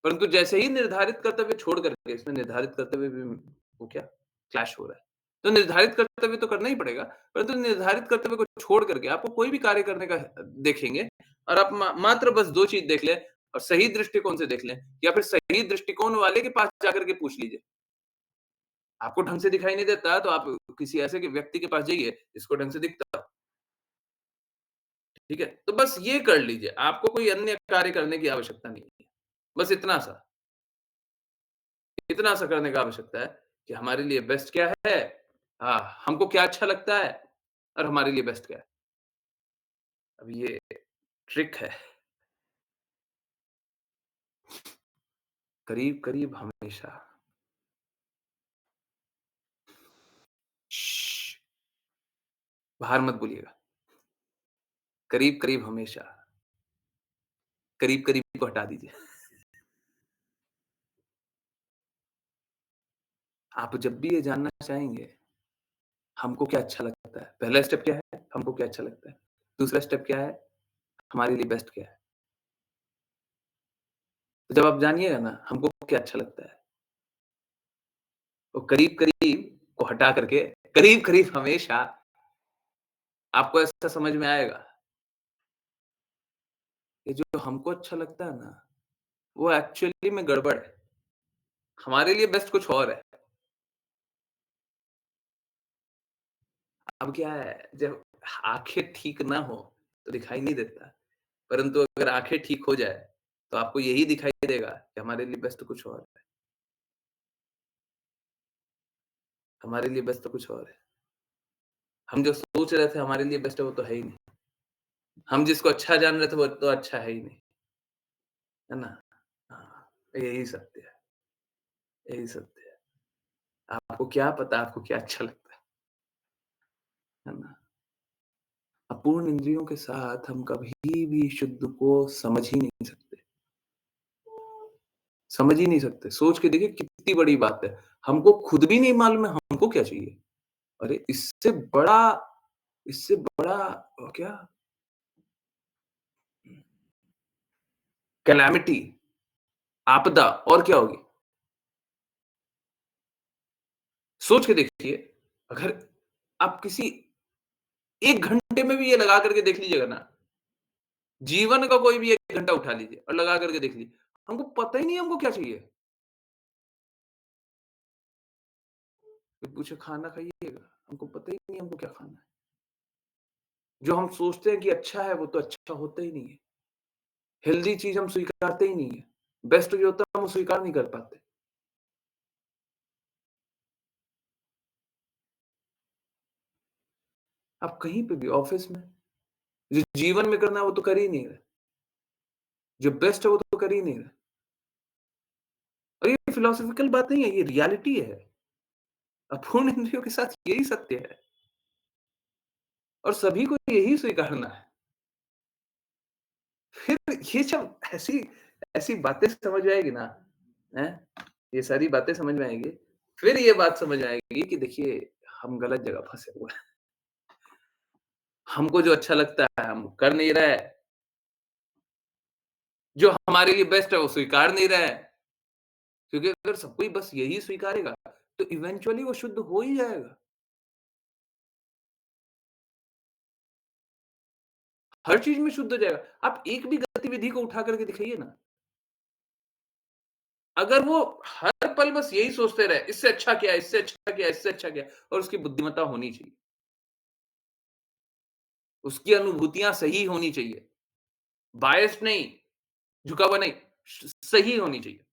परंतु जैसे ही निर्धारित कर्तव्य छोड़ करके इसमें निर्धारित कर्तव्य भी वो क्या क्लैश हो रहा है। तो निर्धारित कर्तव्य तो करना ही पड़ेगा, परंतु निर्धारित कर्तव्य को छोड़ करके आपको कोई भी कार्य करने का देखेंगे और आप मात्र बस 2 चीज़ देख लें और सही दृष्टिकोण से देख लें या फिर सही दृष्टिकोण वाले के पास जाकर के पूछ लीजिए। आपको ढंग से दिखाई नहीं देता तो आप किसी ऐसे के व्यक्ति के पास जाइए जिसको ढंग से दिखता हो, ठीक है? तो बस ये कर लीजिए, आपको कोई अन्य कार्य करने की आवश्यकता नहीं है। बस इतना सा करने का आवश्यकता है कि हमारे लिए बेस्ट क्या है? हमको क्या अच्छा लगता है और हमारे लिए बेस्ट क्या है? अब ये ट्रिक है, करीब-करीब हमेशा श्श, बाहर मत बोलिएगा। करीब-करीब हमेशा, करीब-करीब को हटा दीजिए। आप जब भी ये जानना चाहेंगे, हमको क्या अच्छा लगता है? पहला स्टेप क्या है? हमको क्या अच्छा लगता है? दूसरा स्टेप क्या है? हमारे लिए बेस्ट क्या है? तो जब आप जानिएगा ना, हमको क्या अच्छा लगता है, तो करीब-करीब को हटा करके करीब-करीब हमेशा आपको ऐसा समझ में आएगा कि जो हमको अच्छा लगता है ना, वो एक्चुअली में गड़बड़ है। हमारे लिए बेस्ट कुछ और है। अब क्या है, जब आँखें ठीक ना हो, तो दिखाई नहीं देता। परंतु अगर आँखें ठीक हो जाए, तो आपको यही दिखाई देगा कि हमारे लिए बेस्ट कुछ और है। हमारे लिए बेस्ट तो कुछ और है। हम जो सोच रहे थे हमारे लिए बेस्ट है, वो तो है ही नहीं। हम जिसको अच्छा जान रहे थे, वो तो अच्छा है ही नहीं। है ना? हाँ, यही सत्य है, यही सत्य है। आपको क्या पता आपको क्या अच्छा लगता है ना? अपूर्ण इंद्रियों के साथ हम कभी भी शुद्ध को समझ ही नहीं सकते। समझ ही नहीं सकते। सोच के देखिए कितनी बड़ी बात है। हमको खुद भी नहीं मालूम है हमको क्या चाहिए। अरे! इससे बड़ा क्या कैलामिटी आपदा और क्या होगी? सोच के देखिए, अगर आप किसी 1 घंटे में भी ये लगा करके देख लीजिएगा ना, जीवन का कोई भी 1 घंटा उठा लीजिए और लगा करके देख लीजिए, हमको पता ही नहीं है हमको क्या चाहिए। कोई पूछे खाना खाइएगा, हमको पता ही नहीं है हमको क्या खाना है। जो हम सोचते हैं कि अच्छा है, वो तो अच्छा होता ही नहीं है। हेल्दी चीज़ हम स्वीकारते ही नहीं है। बेस्ट जो होता है हम वो स्वीकार नहीं कर पाते। आप कहीं पे भी ऑफ़िस में, जो जीवन में करना है वो तो कर ही नहीं रहे। जो बेस्ट है वो तो कर ही नहीं रहे। और ये फिलॉसॉफिकल बात नहीं है, ये रियलिटी है। अपूर्ण इंद्रियों के साथ यही सत्य है और सभी को यही स्वीकारना है। फिर ये जब ऐसी ऐसी बातें समझ में आएगी ना, हैं? ये सारी बातें समझ में आएँगी, फिर ये बात समझ आएगी कि देखिए हम गलत जगह फँसे हुए हैं। हमको जो अच्छा लगता है हम कर नहीं रहे, जो हमारे लिए बेस्ट है वो स्वीकार नहीं रहे, क्योंकि अगर सब कोई बस यही स्वीकारेगा, तो इवेंचुअली वो शुद्ध हो ही जाएगा। हर चीज़ में शुद्ध हो जाएगा। आप एक भी गतिविधि को उठा करके दिखाइए ना, अगर वो हर पल बस यही सोचते रहे, इससे अच्छा क्या है, इससे अच्छा क्या है, इससे अच्छा क्या है और उसकी बुद्धिमत्ता होनी चाहिए। उसकी अनुभूतियाँ सही होनी चाहिए, बायस्ड नहीं, झुका हुआ नहीं, सही होनी चाहिए।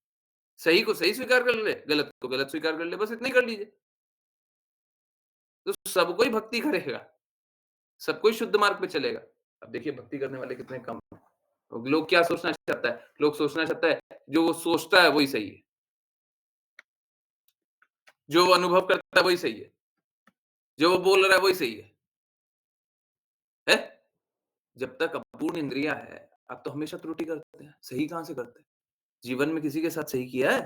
सही को सही स्वीकार कर ले, गलत को गलत स्वीकार कर ले, बस इतना ही कर लीजिए। तो सब कोई भक्ति करेगा, सब कोई शुद्ध मार्ग पे चलेगा। अब देखिए भक्ति करने वाले कितने कम हैं। और लोग क्या सोचना चाहता है? लोग सोचना चाहता है, जो वो सोचता है वही सही है, जो वो अनुभव करता है वही सही है, जो वो बोल रहा है वही सही है? जब तक अपूर्ण इंद्रियाँ है, आप तो हमेशा त्रुटि करते हैं, सही कहाँ से करते हैं? जीवन में किसी के साथ सही किया है?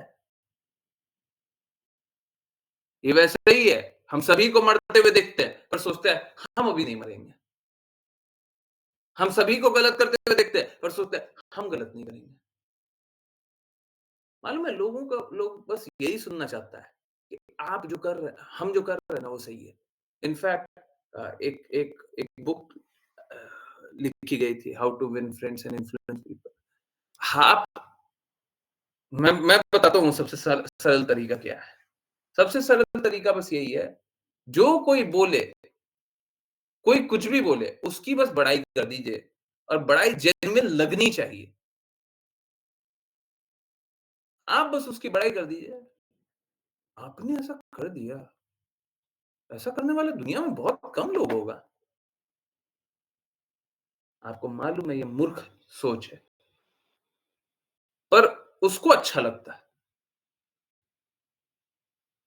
ये वैसे ही है, हम सभी को मरते हुए देखते हैं, पर सोचते हैं हम अभी नहीं मरेंगे। हम सभी को गलत करते हुए देखते हैं, पर सोचते हैं हम गलत नहीं करेंगे। मालूम है लोग बस यही सुनना चाहता है कि आप जो कर रहे हैं हम जो कर रहे हैं ना वो सही है। इनफैक्ट एक एक एक बुक अ, लिखी गई थी how to win friends and influence people. हाँ, मैं बताता हूँ सबसे सरल तरीका क्या है। सबसे सरल तरीका बस यही है, जो कोई बोले, कोई कुछ भी बोले, उसकी बस बड़ाई कर दीजिए और बड़ाई जेन्युइन लगनी चाहिए। आप बस उसकी बड़ाई कर दीजिए। आपने ऐसा कर दिया, ऐसा करने वाले दुनिया में बहुत कम लोग होगा। आपको मालूम है ये मूर्ख सोच है, पर उसको अच्छा लगता है,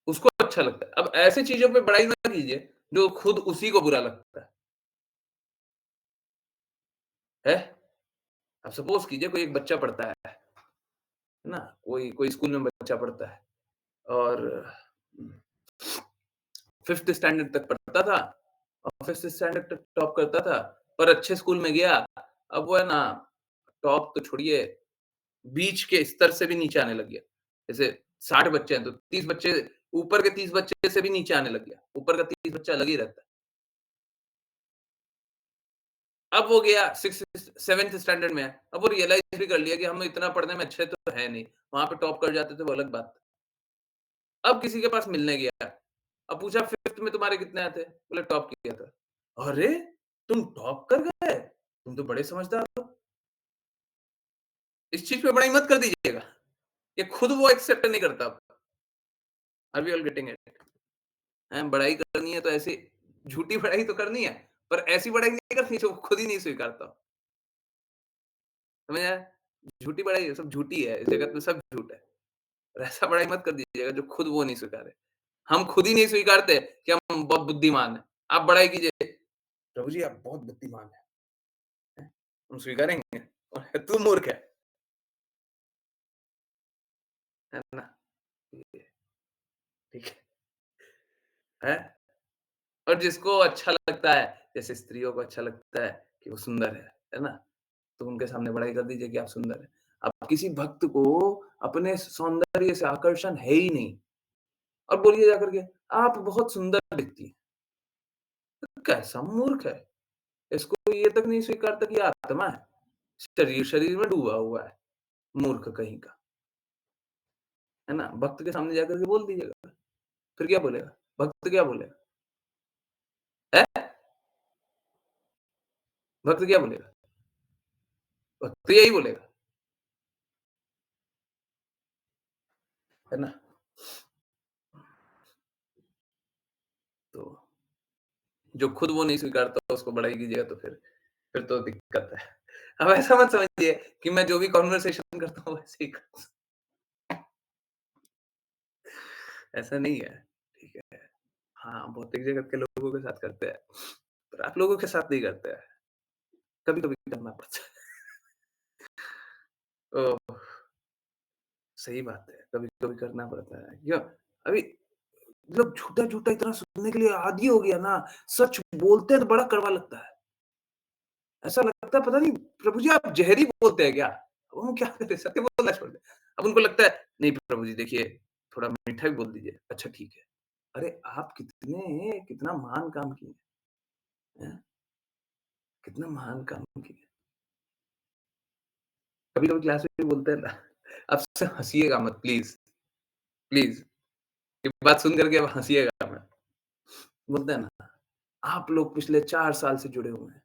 उसको अच्छा लगता है। अब ऐसी चीज़ों पे बड़ाई ना कीजिए, जो खुद उसी को बुरा लगता है। अब सपोज़ कीजिए कोई एक बच्चा पढ़ता है ना? कोई कोई स्कूल में बच्चा पढ़ता है और 5th स्टैंडर्ड तक पढ़ता था और 5th स्टैंडर्ड तक टॉप करता था, पर अच्छे स्कूल में गया, अब वो है ना टॉप तो छोड़िए, बीच के स्तर से भी नीचे आने लग गया। जैसे 60 बच्चे हैं तो 30 बच्चे ऊपर के 30 बच्चे से भी नीचे आने लग गया। ऊपर का 30 बच्चा अलग ही रहता है। अब वो गया 6th 7th स्टैंडर्ड में है। अब वो रियलाइज़ भी कर लिया कि हम इतना पढ़ने में अच्छे तो है नहीं। वहाँ पे टॉप कर जाते थे वो अलग बात। अब किसी के पास मिलने गया। अब पूछा 5th में तुम्हारे कितने आए थे? बोले टॉप किया था। अरे! तुम टॉप कर गए? तुम तो बड़े समझदार हो। इस चीज़ पे बड़ाई मत कर दीजिएगा। ये खुद वो एक्सेप्ट नहीं करता। Are we all getting it? हैं, बड़ाई करनी है तो ऐसी झूठी बड़ाई तो करनी है, पर ऐसी बड़ाई नहीं करनी जो खुद ही नहीं स्वीकारता हो। समझ आया? झूठी बड़ाई है, सब झूठी है, इस जगत में सब झूठ है। और ऐसा बड़ाई मत कर दीजिएगा जो खुद वो नहीं स्वीकारे। हम खुद ही नहीं स्वीकारते कि हम बहुत बुद्धिमान हैं। आप बड़ाई कीजिए, प्रभु जी आप बहुत बुद्धिमान हैं। हम स्वीकारेंगे? तू मूर्ख है ना? ठीक है। और जिसको अच्छा लगता है, जैसे स्त्रियों को अच्छा लगता है कि वो सुंदर है ना? तो उनके सामने बड़ाई कर दीजिए कि आप सुंदर हैं। अब किसी भक्त को अपने सौंदर्य से आकर्षण है ही नहीं और बोलिए जाकर के, आप बहुत सुंदर दिखती हैं। तो कैसा मूर्ख है? इसको ये तक नहीं स्वीकारता कि आत्मा है। शरीर शरीर में डूबा हुआ है, मूर्ख कहीं का। है ना? भक्त के सामने जाकर के बोल दीजिएगा। फिर क्या बोलेगा? भक्त क्या बोलेगा? हैं? भक्त क्या बोलेगा? भक्त यही बोलेगा, है ना? तो जो खुद वो नहीं स्वीकारता उसको बड़ाई कीजिएगा तो फिर तो दिक्कत है। अब ऐसा मत समझिए कि मैं जो भी कन्वर्सेशन करता हूँ वैसे ही करता हूँ, ऐसा नहीं है, ठीक है। हाँ, भौतिक जगत के लोगों के साथ करते हैं, पर आप लोगों के साथ नहीं करते हैं, कभी-कभी करना पड़ता है। ओह! सही बात है, कभी-कभी करना पड़ता है। क्यों? अभी लोग झूठा-झूठा इतना सुनने के लिए आदी हो गया ना, सच बोलते हैं तो बड़ा कड़वा लगता है। ऐसा लगता है पता नहीं प्रभु जी आप ज़हर बोलते हैं क्या? अब हम क्या करें सत्य बोलना छोड़ दें। अब उनको लगता है नहीं प्रभु जी देखिए थोड़ा मीठा भी बोल दीजिए। अच्छा ठीक है। अरे आप कितना महान काम किए हैं। कितना महान काम किए। कभी-कभी क्लास में भी बोलते हैं ना, अब से हँसिएगा मत प्लीज़, प्लीज़ ये बात सुन कर के अब हँसिएगा मत। बोलते हैं ना, आप लोग पिछले 4 साल से जुड़े हुए हैं।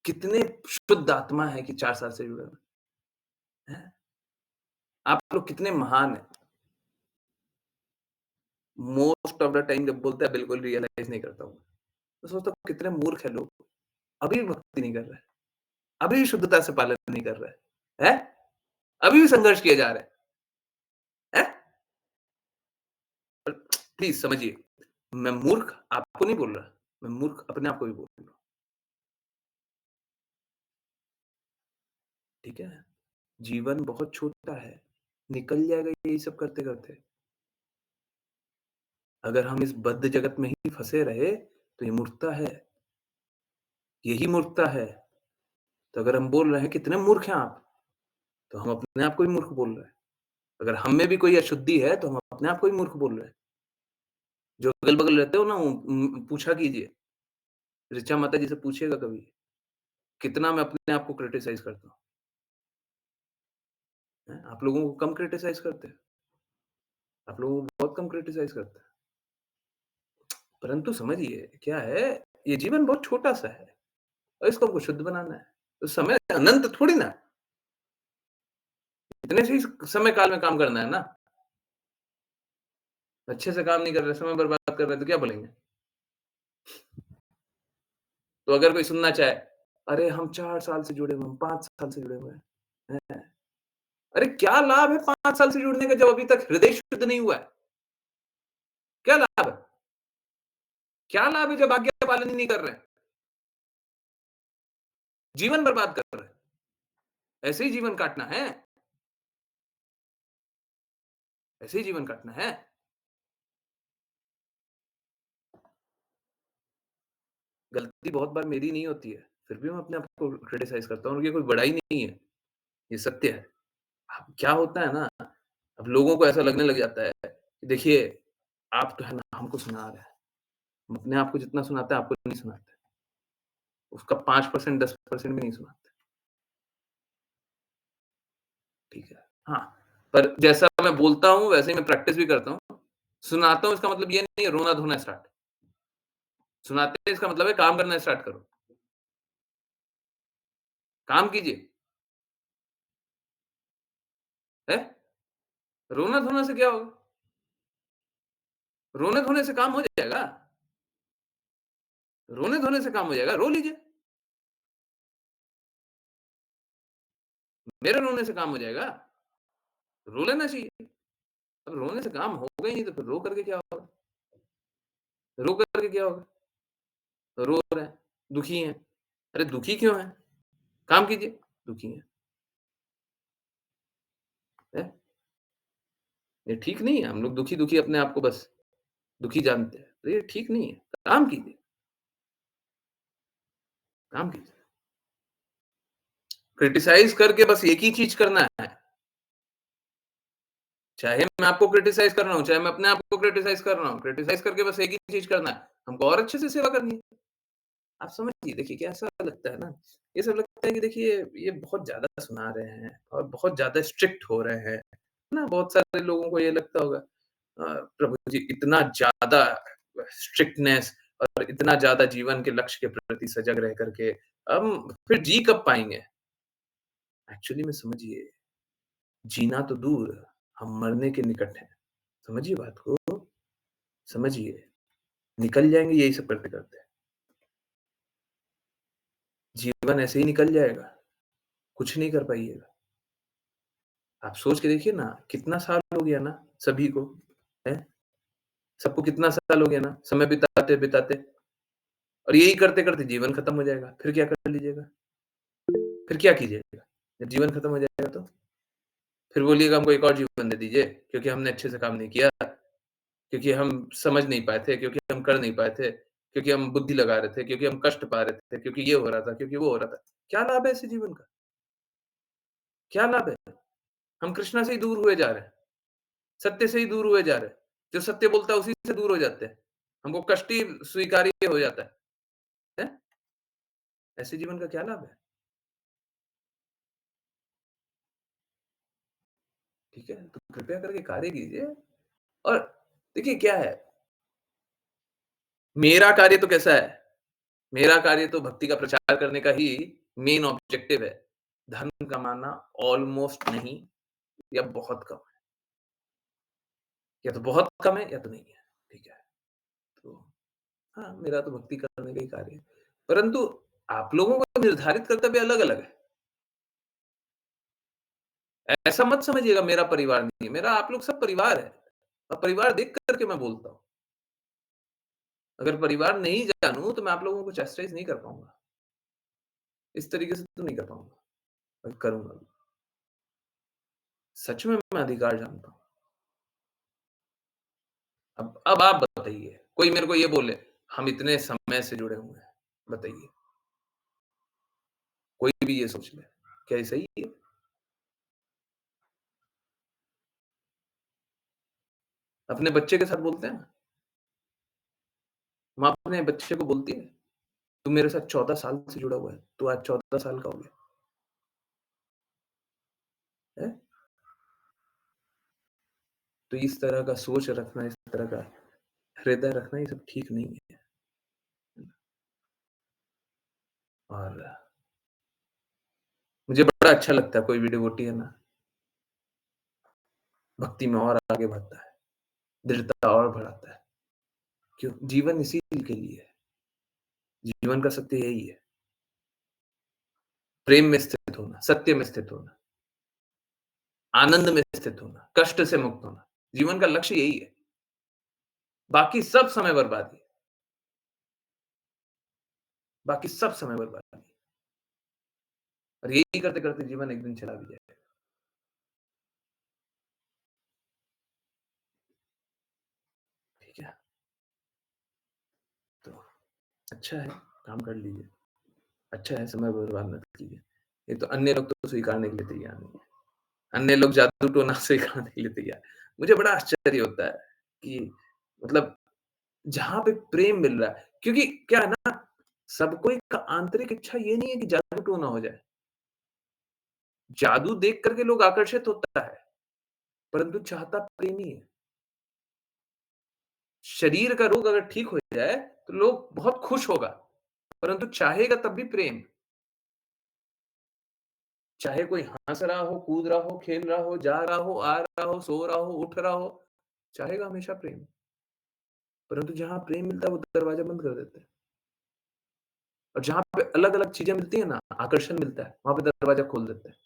कितने शुद्ध आत्मा है कि 4 साल से जुड़े हुए हैं। आप लोग कितने महान हैं। मोस्ट ऑफ द टाइम जब बोलता है बिल्कुल रियलाइज़ नहीं करता हूँ। मैं सोचता हूँ कितने मूर्ख हैं लोग, अभी भी भक्ति नहीं कर रहे हैं, अभी भी शुद्धता से पालन नहीं कर रहे हैं। हैं? अभी भी संघर्ष किए जा रहे हैं। हैं? प्लीज़ समझिए, मैं मूर्ख आपको नहीं बोल रहा, मैं मूर्ख अपने आप को भी बोल रहा हूँ, ठीक है? जीवन बहुत छोटा है, निकल जाएगा यही सब करते-करते। अगर हम इस बद्ध जगत में ही फँसे रहे, तो ये मूर्खता है, यही मूर्खता है। तो अगर हम बोल रहे हैं कितने मूर्ख हैं आप, तो हम अपने आप को ही मूर्ख बोल रहे हैं। अगर हम में भी कोई अशुद्धि है, तो हम अपने आप को ही मूर्ख बोल रहे हैं। जो अगल-बगल रहते हो ना पूछा कीजिए, ऋचा माता जी से पूछिएगा कभी, कितना मैं अपने आप को क्रिटिसाइज़ करता हूँ, हैं? आप लोगों को कम क्रिटिसाइज़ करते हैं, आप लोगों को बहुत कम क्रिटिसाइज़ करते हैं। परंतु समझिए, क्या है, ये जीवन बहुत छोटा-सा है और इसको हमको शुद्ध बनाना है। तो समय अनंत थोड़ी ना, इतने से ही समय काल में काम करना है ना। अच्छे से काम नहीं कर रहे, समय बर्बाद कर रहे हैं, तो क्या बोलेंगे? तो अगर कोई सुनना चाहे, "अरे! हम 4 साल से जुड़े हुए हैं, 5 साल से जुड़े हुए हैं।" हैं? अरे क्या लाभ है 5 साल से जुड़ने का जब अभी तक हृदय शुद्ध नहीं हुआ है? क्या लाभ है? क्या लाभ है जब आज्ञा पालन ही नहीं कर रहे हैं? जीवन बर्बाद कर रहे हैं। ऐसे ही जीवन काटना है, ऐसे ही जीवन काटना है। गलती बहुत बार मेरी नहीं होती है, फिर भी मैं अपने आप को क्रिटिसाइज़ करता हूँ और ये कोई बड़ाई नहीं है, ये सत्य है। अब क्या होता है ना, अब लोगों को ऐसा लगने लग जाता है कि देखिए, आप तो है ना हमको सुना रहे हैं, हम अपने आप को जितना सुनाते हैं आपको नहीं सुनाते। उसका 5% 10% भी नहीं सुनाते, ठीक है। हाँ, पर जैसा मैं बोलता हूँ वैसे ही मैं प्रैक्टिस भी करता हूँ। सुनाता हूँ इसका मतलब ये नहीं है रोना-धोना स्टार्ट। सुनाते हैं इसका मतलब है काम करना स्टार्ट करो। काम कीजिए, हैं? रोना-धोना से क्या होगा? रोने-धोने से काम हो जाएगा? रोने-धोने से काम हो जाएगा, रो लीजिए। मेरे रोने से काम हो जाएगा, रो लेना चाहिए। अब रोने से काम होगा ही नहीं तो फिर रो करके क्या होगा? रो करके क्या होगा? रो रहे हैं, दुखी हैं। अरे दुखी क्यों हैं? काम कीजिए, दुखी हैं। हैं? ये ठीक नहीं है, हम लोग दुखी-दुखी अपने आप को बस दुखी जानते हैं। तो ये ठीक नहीं है, काम कीजिए, काम कीजिए। क्रिटिसाइज़ करके बस एक ही चीज़ करना है, चाहे मैं आपको क्रिटिसाइज़ कर रहा हूँ, चाहे मैं अपने आप को क्रिटिसाइज़ कर रहा हूँ, क्रिटिसाइज़ करके बस एक ही चीज़ करना है, हमको और अच्छे से सेवा करनी है। आप समझिए देखिए कैसा लगता है ना, ये सब लगता है कि देखिए ये बहुत ज़्यादा सुना रहे हैं और बहुत ज़्यादा स्ट्रिक्ट हो रहे हैं, है ना? बहुत सारे लोगों को ये लगता होगा प्रभु जी इतना ज़्यादा स्ट्रिक्टनेस और इतना ज़्यादा जीवन के लक्ष्य के प्रति सजग रह कर के हम फिर जी कब पाएँगे? एक्चुअली में समझिए, जीना तो दूर, हम मरने के निकट हैं। समझिए बात को, समझिए, निकल जाएँगे यही सब करते-करते। जीवन ऐसे ही निकल जाएगा, कुछ नहीं कर पाइएगा। आप सोच के देखिए ना, कितना साल हो गया ना सभी को, हैं? सबको कितना साल हो गया ना समय बिताते-बिताते और यही करते-करते जीवन खत्म हो जाएगा। फिर क्या कर लीजिएगा? फिर क्या कीजिएगा? जब जीवन खत्म हो जाएगा तो? फिर बोलिएगा हमको एक और जीवन दे दीजिए, क्योंकि हमने अच्छे से काम नहीं किया, क्योंकि हम समझ नहीं पाए थे, क्योंकि हम कर नहीं पाए थे, क्योंकि हम बुद्धि लगा रहे थे, क्योंकि हम कष्ट पा रहे थे, क्योंकि ये हो रहा था, क्योंकि वो हो रहा था। क्या लाभ है ऐसे जीवन का? क्या लाभ है? हम कृष्णा से ही दूर हुए जा रहे हैं, सत्य से ही दूर हुए जा रहे हैं। जो सत्य बोलता है उसी से दूर हो जाते हैं। हमको कष्ट ही स्वीकार्य हो जाता है। हैं? ऐसे जीवन का क्या लाभ है? ठीक है? तो कृपया करके कार्य कीजिए और देखिए क्या है, मेरा कार्य तो कैसा है? मेरा कार्य तो भक्ति का प्रचार करने का ही मेन ऑब्जेक्टिव है। धर्म कमाना ऑलमोस्ट नहीं या बहुत कम है। या तो बहुत कम है या तो नहीं है। ठीक है? तो हाँ, मेरा तो भक्ति करने का ही कार्य है। परंतु आप लोगों का निर्धारित कर्तव्य अलग-अलग है। ऐसा मत समझिएगा मेरा परिवार नहीं है, मेरा आप लोग सब परिवार है। और परिवार देख कर के मैं बोलता हूँ। अगर परिवार नहीं जानूँ तो मैं आप लोगों को चैस्टाइज़ नहीं कर पाऊँगा। इस तरीके से तो नहीं कर पाऊँगा, और करूँगा भी। सच में मैं अधिकार जानता हूँ। अब आप बताइए, कोई मेरे को ये बोले, हम इतने समय से जुड़े हुए हैं, बताइए, कोई भी ये सोच ले, क्या ये सही है? अपने बच्चे के साथ बोलते हैं ना, माँ अपने बच्चे को बोलती है, "तू मेरे साथ 14 साल से जुड़ा हुआ है, तू आज 14 साल का हो गया।" हैं? तो इस तरह का सोच रखना, इस तरह का हृदय रखना, ये सब ठीक नहीं है। और मुझे बड़ा अच्छा लगता है कोई भी डिवोटी है ना, भक्ति में और आगे बढ़ता है, दृढ़ता और बढ़ाता है। क्यों? जीवन इसी के लिए है, जीवन का सत्य यही है, प्रेम में स्थित होना, सत्य में स्थित होना, आनंद में स्थित होना, कष्ट से मुक्त होना। जीवन का लक्ष्य यही है, बाकी सब समय बर्बादी है, बाकी सब समय बर्बादी है और यही करते-करते जीवन एक दिन चला भी जाएगा। ठीक है? तो अच्छा है। काम कर लीजिए। अच्छा है, समय बर्बाद मत कीजिए। ये तो अन्य लोग तो स्वीकारने के लिए तैयार नहीं है। अन्य लोग जादू-टोना स्वीकारने के लिए तैयार है। मुझे बड़ा आश्चर्य होता है कि मतलब जहाँ पे प्रेम मिल रहा है क्योंकि क्या है ना, सबको एक आंतरिक इच्छा ये नहीं है कि जादू-टोना हो जाए। जादू देख कर के लोग आकर्षित होता है, परंतु चाहता प्रेमी है। शरीर का रोग अगर ठीक हो जाए, तो लोग बहुत खुश होगा, परंतु चाहेगा तब भी प्रेम। चाहे कोई हँस रहा हो, कूद रहा हो, खेल रहा हो, जा रहा हो, आ रहा हो, सो रहा हो, उठ रहा हो, चाहेगा हमेशा प्रेम। परंतु जहाँ प्रेम मिलता है, वो दरवाज़ा बंद कर देते हैं और जहाँ पे अलग-अलग चीज़ें मिलती हैं ना, आकर्षण मिलता है, वहाँ पे दरवाज़ा खोल देते हैं।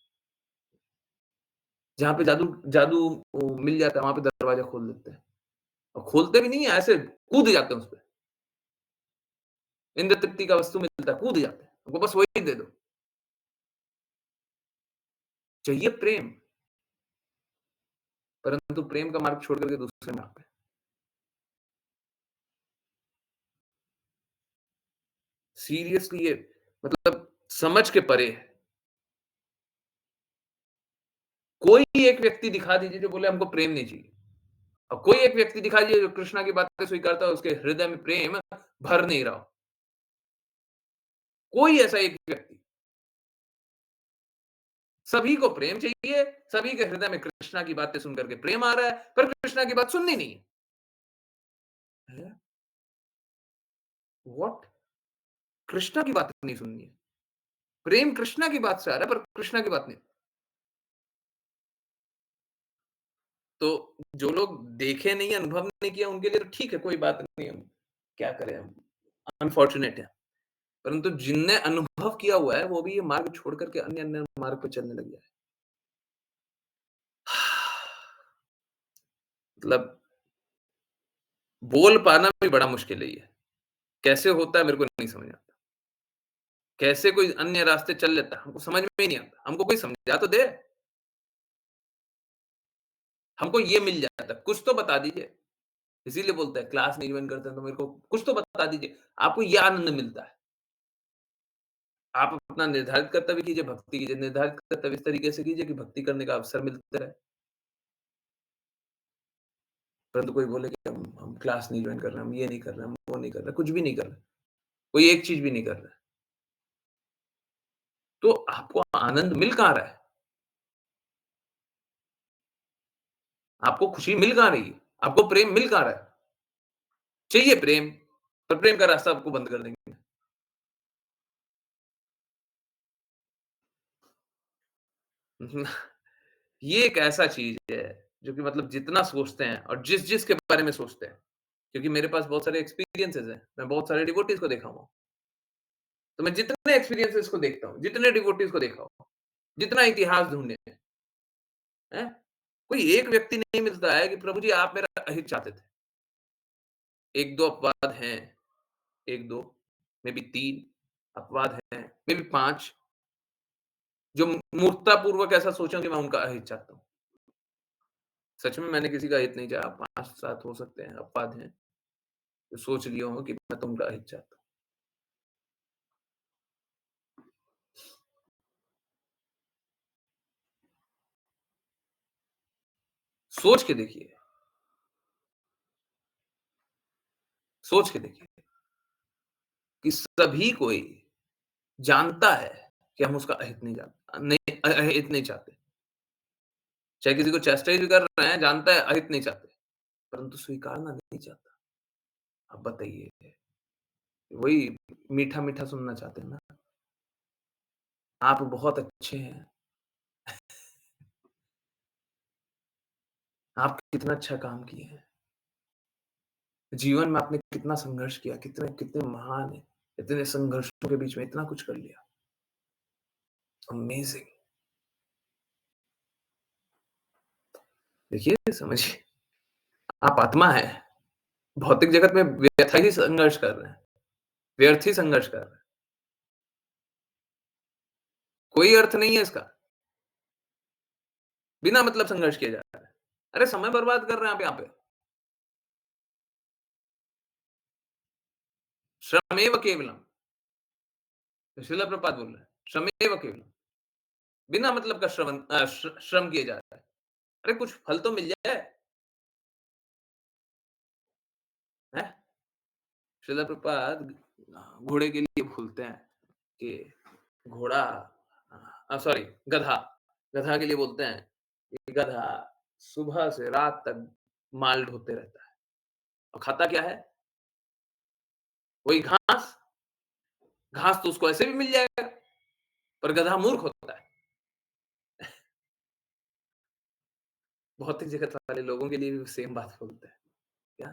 जहाँ पे जादू जादू मिल जाता है, वहाँ पे दरवाज़ा खोल देते हैं और खोलते भी नहीं है, ऐसे कूद जाते हैं उसपे। इंद्र तृप्ति का वस्तु मिलता है, कूद जाते हैं। हमको बस वही दे दो। चाहिए प्रेम, परंतु प्रेम का मार्ग छोड़ कर के दूसरे मार्ग पे। सीरियसली ये मतलब समझ के परे है। कोई एक व्यक्ति दिखा दीजिए जो बोले हमको प्रेम नहीं चाहिए और कोई एक व्यक्ति दिखा दीजिए जो कृष्णा की बातें स्वीकारता है, उसके हृदय में प्रेम भर नहीं रहा हो। कोई ऐसा एक व्यक्ति। सभी को प्रेम चाहिए, सभी के हृदय में कृष्णा की बातें सुन कर के प्रेम आ रहा है, पर कृष्णा की बात सुननी नहीं है। व्हाट? कृष्णा की बात नहीं सुननी है। प्रेम कृष्णा की बात से आ रहा है, पर कृष्णा की बात नहीं। तो जो लोग देखे नहीं, अनुभव नहीं किया, उनके लिए तो ठीक है, कोई बात नहीं, हम क्या करें हम, अनफॉर्च्यूनेट है। परंतु जिनने अनुभव किया हुआ है, वो भी ये मार्ग छोड़ कर के अन्य-अन्य मार्ग पे चलने लग गया है। मतलब बोल पाना भी बड़ा मुश्किल है ये। कैसे होता है मेरे को नहीं समझ आता। कैसे कोई अन्य रास्ते चल लेता है, हमको समझ में ही नहीं आता। हमको कोई समझा तो दे, हमको ये मिल जाता है, कुछ तो बता दीजिए। इसीलिए बोलते हैं क्लास नहीं जॉइन करते हैं तो मेरे को कुछ तो बता दीजिए। आपको ये आनंद मिलता है। आप अपना निर्धारित कर्तव्य कीजिए, भक्ति कीजिए। निर्धारित कर्तव्य इस तरीके से कीजिए कि भक्ति करने का अवसर मिलता रहे। परंतु कोई बोले कि हम क्लास नहीं जॉइन कर रहे हैं, हम ये नहीं कर रहे हैं, हम वो नहीं कर रहे, कुछ भी नहीं कर रहे। कोई एक चीज़ भी नहीं कर रहा है। तो आपको आनंद मिल कहाँ रहा है? आपको खुशी मिल कहाँ रही है? आपको प्रेम मिल कहाँ रहा है? चाहिए प्रेम, पर प्रेम का रास्ता आपको बंद कर देंगे। ये एक ऐसा चीज़ है, जो कि मतलब जितना सोचते हैं और जिस-जिस के बारे में सोचते हैं, क्योंकि मेरे पास बहुत सारे एक्सपीरियंसेस हैं, मैं बहुत सारे डिवोटीज़ को देखा हुआ हूँ। तो मैं जितने एक्सपीरियंसेस को देखता हूँ, जितने डिवोटीज़ को देखा हूँ, जितना इतिहास ढूँढे हैं, कोई एक व्यक्ति नहीं मिलता है कि प्रभु जी आप मेरा अहित चाहते थे। 1-2 अपवाद हैं, 1-2 मेबी 3 अपवाद हैं, मेबी 5 जो मूर्खतापूर्वक ऐसा सोचे कि मैं उनका अहित चाहता हूँ। सच में मैंने किसी का हित नहीं चाहा, 5-7 हो सकते हैं, अपवाद हैं, जो सोच लिए हों कि मैं तो उनका हित चाहता हूँ। सोच के देखिए, सोच के देखिए कि सभी कोई जानता है कि हम उसका अहित नहीं अहित नहीं चाहते। चाहे किसी को चैस्टाइज़ भी कर रहे हैं, जानता है अहित नहीं चाहते, परंतु स्वीकारना नहीं चाहता। अब बताइए, वही मीठा-मीठा सुनना चाहते हैं ना? आप बहुत अच्छे हैं, आप कितना अच्छा काम किए हैं। जीवन में आपने कितना संघर्ष किया, कितने कितने महान हैं, इतने संघर्षों के बीच में इतना कुछ कर लिया। अमेज़िंग! देखिए, समझिए, आप आत्मा हैं, भौतिक जगत में व्यर्थ ही संघर्ष कर रहे हैं, व्यर्थ ही संघर्ष कर रहे हैं। कोई अर्थ नहीं है इसका, बिना मतलब संघर्ष किया जा रहा है। अरे समय बर्बाद कर रहे हैं आप यहाँ पे। श्रमेव केवलम्। श्रील प्रभुपाद बोल रहे हैं, श्रमेव केवलम, बिना मतलब का श्रम किए जा रहा है। अरे कुछ फल तो मिल जाए, हैं? श्रील प्रभुपाद घोड़े के लिए बोलते हैं कि घोड़ा सॉरी गधा, गधा के लिए बोलते हैं कि गधा सुबह से रात तक माल ढोते रहता है और खाता क्या है? वही घास, घास तो उसको ऐसे भी मिल जाएगा, पर गधा मूर्ख होता है। भौतिक जगत वाले लोगों के लिए भी सेम बात बोलते हैं। क्या?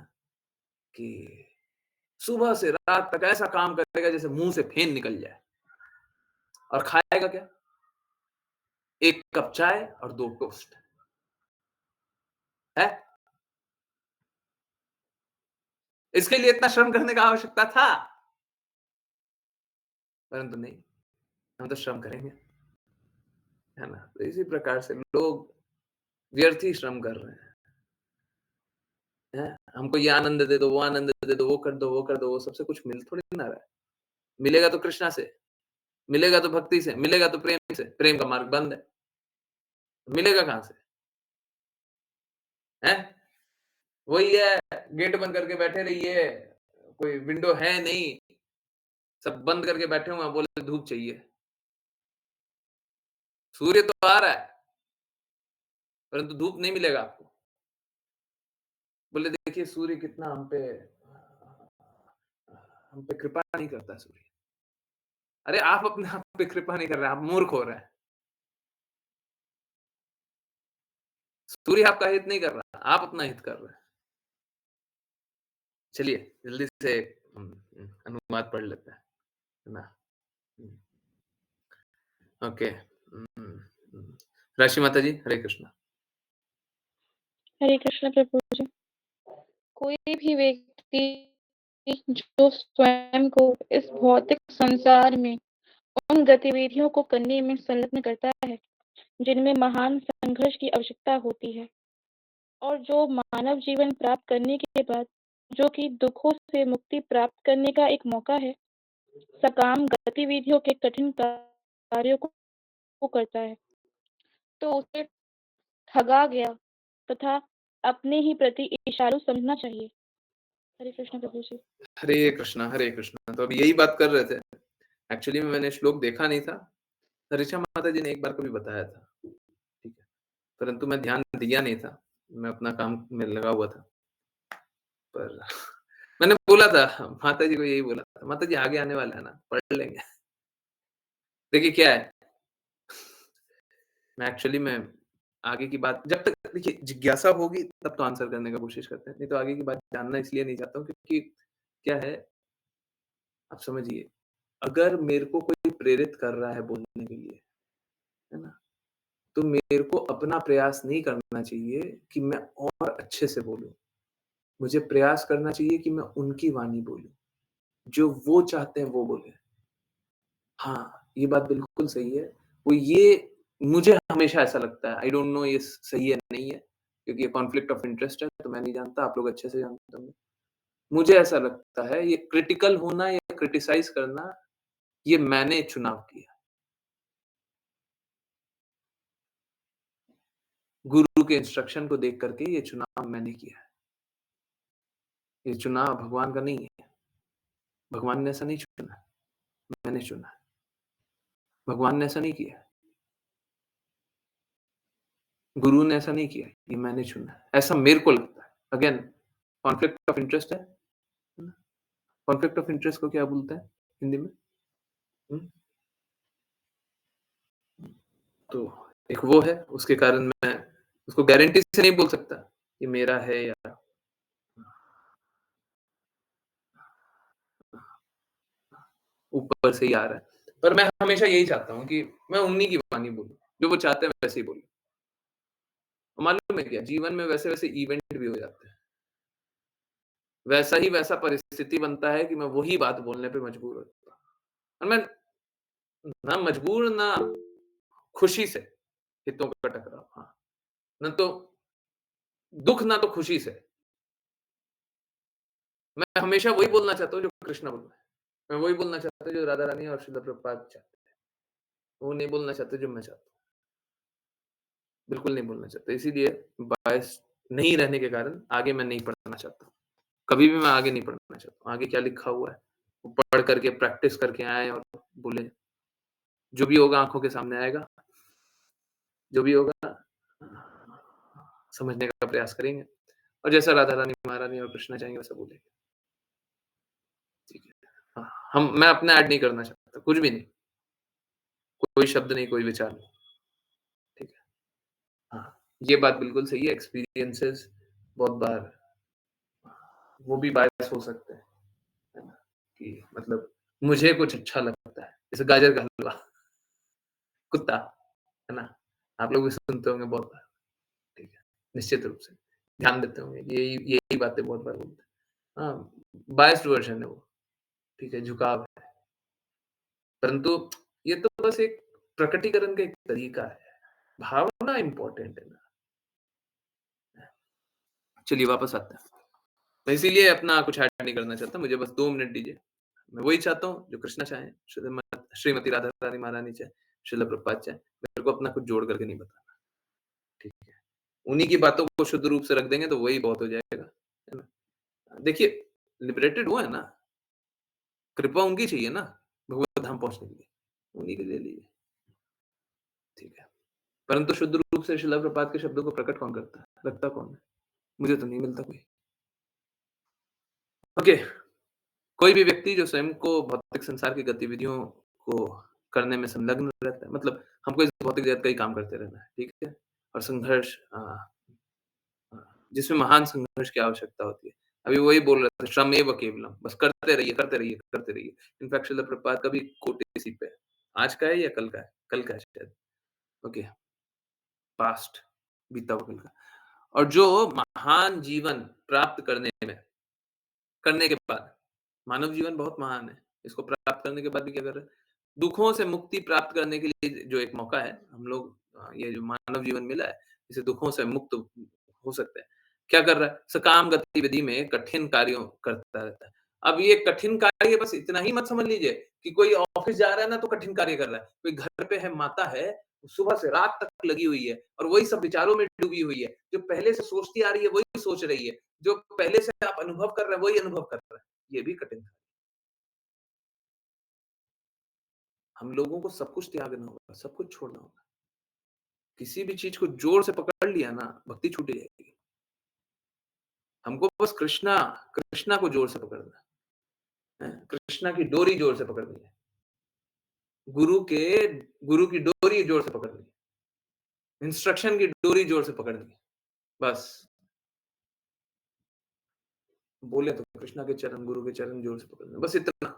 कि सुबह से रात तक ऐसा काम करेगा जैसे मुँह से फेन निकल जाए और खाएगा क्या? 1 कप चाय और 2 टोस्ट, है? इसके लिए इतना श्रम करने का आवश्यकता था, परंतु नहीं, हम तो श्रम करेंगे, है ना? तो इसी प्रकार से लोग व्यर्थ ही श्रम कर रहे हैं। हमको ये आनंद दे दो, वो आनंद दे दो, वो कर दो, वो कर दो, वो सबसे कुछ मिल थोड़ी ना रहा है। मिलेगा तो कृष्णा से, मिलेगा तो भक्ति से, मिलेगा तो प्रेम से, प्रेम का मार्ग बंद है। मिलेगा कहाँ से? हैं? वही है, गेट बंद करके बैठे रहिए, कोई विंडो है नहीं, सब बंद करके बैठे हुए हैं, बोले धूप चाहिए। सूर्य तो आ रहा है, परंतु धूप नहीं मिलेगा आपको। बोले देखिए सूर्य कितना हम पे कृपा नहीं करता सूर्य। अरे आप अपने आप पे कृपा नहीं कर रहे हैं, आप मूर्ख हो रहे हैं। सूर्य आपका हित नहीं कर रहा, आप अपना हित कर रहे हैं। चलिए जल्दी से अनुवाद पढ़ लेते हैं, है ना? हुँ, ओके। राशि माता जी, हरे कृष्णा। हरे कृष्ण प्रभु जी। कोई भी व्यक्ति जो स्वयं को इस भौतिक संसार में उन गतिविधियों को करने में संलग्न करता है जिनमें महान संघर्ष की आवश्यकता होती है और जो मानव जीवन प्राप्त करने के बाद जो कि दुखों से मुक्ति प्राप्त करने का एक मौका है, सकाम गतिविधियों के कठिन कार्यों को करता है, तो उसे ठगा गया तथा अपने ही प्रति इशारू समझना चाहिए। हरे कृष्ण प्रभु जी। हरे कृष्णा, हरे कृष्णा। तो अभी यही बात कर रहे थे। एक्चुअली में मैंने श्लोक देखा नहीं था। ऋचा माता जी ने एक बार कभी बताया था, ठीक है। परंतु मैं ध्यान दिया नहीं था। मैं अपना काम में लगा हुआ था। पर मैंने बोला था, माता जी को यही बोला था, माता जी आगे आने वाला है ना, पढ़ लेंगे। देखिए क्या है, मैं एक्चुअली में आगे की बात जब तक देखिए जिज्ञासा होगी तब तो आंसर करने का कोशिश करते हैं। नहीं तो आगे की बात जानना इसलिए नहीं चाहता हूँ क्योंकि क्या है, आप समझिए, अगर मेरे को कोई प्रेरित कर रहा है बोलने के लिए, है ना? तो मेरे को अपना प्रयास नहीं करना चाहिए कि मैं और अच्छे से बोलूँ। मुझे प्रयास करना चाहिए कि मैं उनकी वाणी बोलूँ, जो वो चाहते हैं वो बोलें। हाँ, ये बात बिल्कुल सही है। वो ये मुझे हमेशा ऐसा लगता है, आई डोंट नो ये सही है नहीं है, क्योंकि ये कॉन्फ्लिक्ट ऑफ इंटरेस्ट है, तो मैं नहीं जानता, आप लोग अच्छे से जानते होंगे। मुझे ऐसा लगता है ये क्रिटिकल होना या क्रिटिसाइज़ करना, ये मैंने चुनाव किया। गुरु के इंस्ट्रक्शन को देख कर के ये चुनाव मैंने किया है। ये चुनाव भगवान का नहीं है। भगवान ने ऐसा नहीं चुना, मैंने चुना है। भगवान ने ऐसा नहीं किया, गुरु ने ऐसा नहीं किया, ये मैंने चुना है। ऐसा मेरे को लगता है। अगेन कॉन्फ्लिक्ट ऑफ इंटरेस्ट है ना? कॉन्फ्लिक्ट ऑफ इंटरेस्ट को क्या बोलते हैं हिंदी में? हुँ? तो एक वो है, उसके कारण मैं उसको गारंटी से नहीं बोल सकता, ये मेरा है या ऊपर से ही आ रहा है। पर मैं हमेशा यही चाहता हूँ कि मैं उन्हीं की वाणी बोलूँ, जो वो चाहते हैं वैसे ही बोलूँ। मालूम है क्या, जीवन में वैसे-वैसे इवेंट भी हो जाते हैं। वैसा ही वैसा परिस्थिति बनता है कि मैं वही बात बोलने पे मजबूर होता हूँ। और मैं ना मजबूर ना खुशी से, हितों का टकराव, हाँ। ना तो दुःख ना तो खुशी से। मैं हमेशा वही बोलना चाहता हूँ जो कृष्णा बोल रहे हैं। मैं वही बोलना चाहता हूँ जो राधा रानी और श्रील प्रभुपाद चाहते हैं। वो नहीं बोलना चाहते जो मैं चाहता हूँ। बिल्कुल नहीं बोलना चाहता। इसीलिए बायस नहीं रहने के कारण आगे मैं नहीं पढ़ना चाहता। कभी भी मैं आगे नहीं पढ़ना चाहता हूँ। आगे क्या लिखा हुआ है, वो पढ़ करके प्रैक्टिस करके आएँ और बोलें। जो भी होगा आँखों के सामने आएगा। जो भी होगा समझने का प्रयास करेंगे और जैसा राधा रानी, महारानी और कृष्णा चाहेंगे वैसा बोलेंगे। ठीक है। हाँ, मैं अपना ऐड नहीं करना चाहता, कुछ भी नहीं। कोई शब्द नहीं, कोई विचार नहीं। ठीक है। हाँ, ये बात बिल्कुल सही है, एक्सपीरियंसेस बहुत बार वो भी बायस हो सकते हैं, है ना? कि मतलब मुझे कुछ अच्छा लगता है, जैसे गाजर का हलवा, कुत्ता, है ना? आप लोग भी सुनते होंगे बहुत बार, ठीक है, निश्चित रूप से, ध्यान देते होंगे, यही यही बातें बहुत बार बोलते हैं। हाँ, बायस्ड वर्ज़न है वो, ठीक है, झुकाव है, परंतु ये तो बस एक प्रकटीकरण का एक तरीका है, भावना इम्पोर्टेंट है ना। चलिए वापस आते हैं। मैं इसीलिए अपना कुछ ऐड नहीं करना चाहता, मुझे बस 2 मिनट दीजिए। मैं वही चाहता हूँ जो कृष्णा चाहें, श्रीमती राधा रानी महारानी चाहें, श्रील प्रभुपाद चाहें, मेरे को अपना कुछ जोड़ करके नहीं बताना, ठीक है? उन्हीं की बातों को शुद्ध रूप से रख देंगे तो वही बहुत हो जाएगा, है ना? देखिए, लिबरेटेड वो है ना, कृपा उनकी चाहिए ना, भगवत धाम पहुँचने के लिए, उन्हीं के लिए लीजिए, ठीक है? परंतु शुद्ध रूप से श्रील प्रभुपाद के शब्दों को प्रकट कौन करता है? रखता कौन है? मुझे तो नहीं मिलता कोई। ओके। कोई भी व्यक्ति जो स्वयं को भौतिक संसार की गतिविधियों को करने में संलग्न रहता है, मतलब हमको इस भौतिक जगत का ही काम करते रहना है, ठीक है? और संघर्ष जिसमें महान संघर्ष की आवश्यकता होती है। अभी वही बोल रहे थे, श्रमेव केवलम, बस करते रहिए, करते रहिए, करते रहिए। इनफैक्ट शिल प्रभुपाद का भी कोट इसी पे है। आज का है या कल का है? कल का है शायद। ओके, पास्ट, बीता हुआ कल का। और जो महान जीवन प्राप्त करने के बाद मानव जीवन बहुत महान है। इसको प्राप्त करने के बाद भी क्या कर रहे हैं? दुखों से मुक्ति प्राप्त करने के लिए जो एक मौका है, हम लोग ये जो मानव जीवन मिला है, इसे दुखों से मुक्त हो सकते हैं। क्या कर रहा है? सकाम गतिविधि में कठिन कार्यों करता रहता है। अब ये कठिन कार्य बस इतना ही मत समझ लीजिए कि कोई ऑफिस जा रहा है ना तो कठिन कार्य कर रहा है। कोई घर पे है, माता है, सुबह से रात तक लगी हुई है और वही सब विचारों में डूबी हुई है। जो पहले से सोचती आ रही है, वही सोच रही है। जो पहले से आप अनुभव कर रहे हैं, वही अनुभव कर रहा है। ये भी कठिन है। हम लोगों को सब कुछ त्यागना होगा, सब कुछ छोड़ना होगा। किसी भी चीज़ को जोर से पकड़ लिया ना, भक्ति छूट जाएगी। हमको बस कृष्णा को जोर से पकड़ना है। कृष्णा की डोरी जोर से पकड़नी है। गुरु के गुरु की डोरी जोर से पकड़नी है। इंस्ट्रक्शन की डोरी जोर से पकड़नी है। बस बोले तो कृष्णा के चरण, गुरु के चरण जोर से पकड़ने, बस इतना।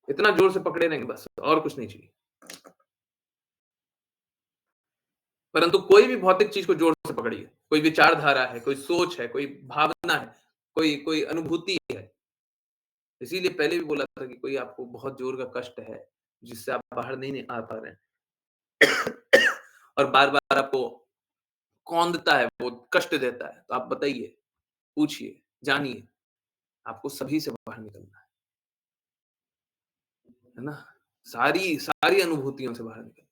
इतना जोर से पकड़े रहेंगे बस, और कुछ नहीं चाहिए। परंतु कोई भी भौतिक चीज़ को जोर से पकड़िए, कोई विचारधारा है, कोई सोच है, कोई भावना है, कोई कोई अनुभूति है। इसीलिए पहले भी बोला था कि कोई आपको बहुत जोर का कष्ट है, जिससे आप बाहर नहीं आ पा रहे हैं और बार-बार आपको कौंधता है, वो कष्ट देता है, तो आप बताइए, पूछिए, जानिए, आपको सभी से बाहर निकलना है ना? सारी सारी अनुभूतियों से बाहर निकलना,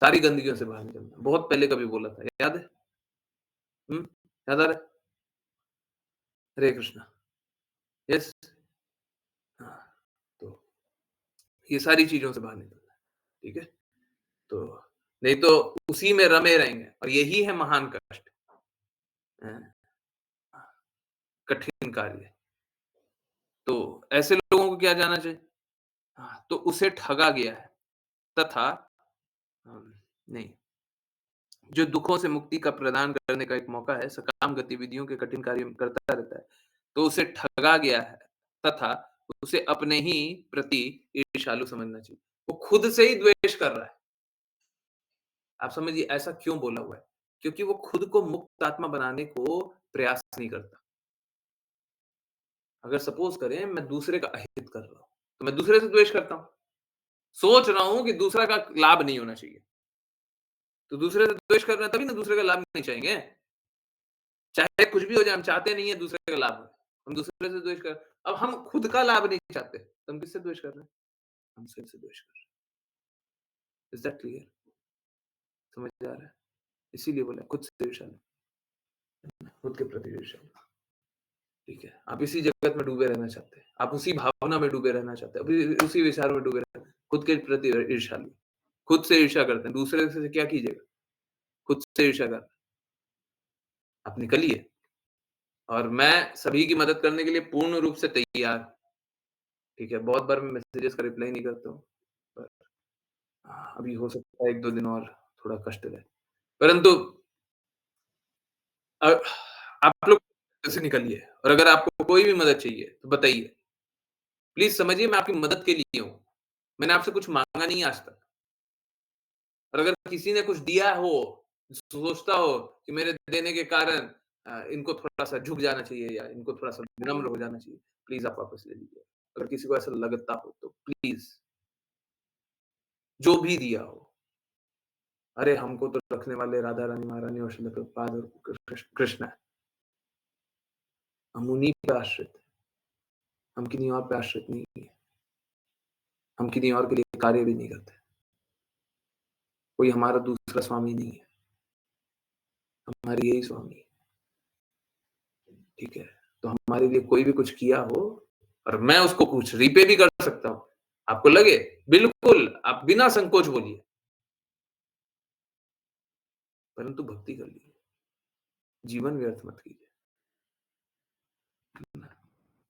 सारी गंदगियों से बाहर निकलना। बहुत पहले कभी बोला था, याद है? हुँ? याद आ रहा है? हरे कृष्णा। यस? हाँ, तो ये सारी चीज़ों से बाहर निकलना है, ठीक है? तो नहीं तो उसी में रमे रहेंगे और यही है महान कष्ट। हैं? कठिन कार्य। तो ऐसे लोगों को क्या जाना चाहिए? हाँ, तो उसे ठगा गया है तथा नहीं, जो दुखों से मुक्ति का प्रदान करने का एक मौका है, सकाम गतिविधियों के कठिन कार्य करता रहता है, तो उसे ठगा गया है तथा उसे अपने ही प्रति ईर्ष्यालु समझना चाहिए। वो खुद से ही द्वेष कर रहा है। आप समझिए ऐसा क्यों बोला हुआ है? क्योंकि वो खुद को मुक्त आत्मा बनाने को प्रयास नहीं करता। अगर सपोज़ करें मैं दूसरे का अहित कर रहा हूँ, तो मैं दूसरे से द्वेष करता हूँ। सोच रहा हूँ कि दूसरा का लाभ नहीं होना चाहिए। तो दूसरे से द्वेष कर रहे हैं तभी ना दूसरे का लाभ नहीं चाहेंगे। चाहे कुछ भी हो जाए हम चाहते नहीं है दूसरे का लाभ हो। हम दूसरे से द्वेष कर अब हम खुद का लाभ नहीं चाहते, तो हम किससे द्वेष कर रहे हैं? हम स्वयं से द्वेष कर रहे हैं। Is that clear? समझ आ रहा है? इसीलिए बोला खुद से ईर्ष्या नहीं, खुद के प्रति ईर्ष्या नहीं। ठीक है? आप इसी जगत में डूबे रहना चाहते हैं, आप उसी भावना में डूबे रहना चाहते हैं, अभी उसी विचारों में डूबे रहना खुद के प्रति ईर्ष्यालु, खुद से ईर्ष्या करते हैं, दूसरे से क्या कीजिएगा? खुद से ईर्ष्या कर आप निकलिए और मैं सभी की मदद करने के लिए पूर्ण रूप से तैयार। ठीक है? बहुत बार मैं मैसेजेस का रिप्लाई नहीं करता हूँ, पर अभी हो सकता है 1-2 दिन और थोड़ा कष्ट रहे। परंतु अ, आप लोग से निकलिए और अगर आपको कोई भी मदद चाहिए तो बताइए। प्लीज़ समझिए मैं आपकी मदद के लिए हूँ। मैंने आपसे कुछ माँगा नहीं आज तक। और अगर किसी ने कुछ दिया हो, सोचता हो कि मेरे देने के कारण इनको थोड़ा-सा झुक जाना चाहिए या इनको थोड़ा-सा विनम्र हो जाना चाहिए, प्लीज़ आप वापस ले लीजिए। अगर किसी को ऐसा लगता हो तो प्लीज़, जो भी दिया हो, अरे हमको तो रखने वाले राधा रानी, महारानी और श्रील प्रभुपाद और कृष्ण हैं। हम उन्हीं पे आश्रित हैं। हम किन्हीं और पे आश्रित नहीं हैं। हम किन्हीं और के लिए कार्य भी नहीं करते। कोई हमारा दूसरा स्वामी नहीं है। हमारी यही स्वामी है। ठीक है? तो हमारे लिए कोई भी कुछ किया हो और मैं उसको कुछ रीपे भी कर सकता हूँ। आपको लगे? बिल्कुल, आप बिना संकोच बोलिए। परंतु भक्ति कर लीजिए। जीवन व्यर्थ मत कीजिए।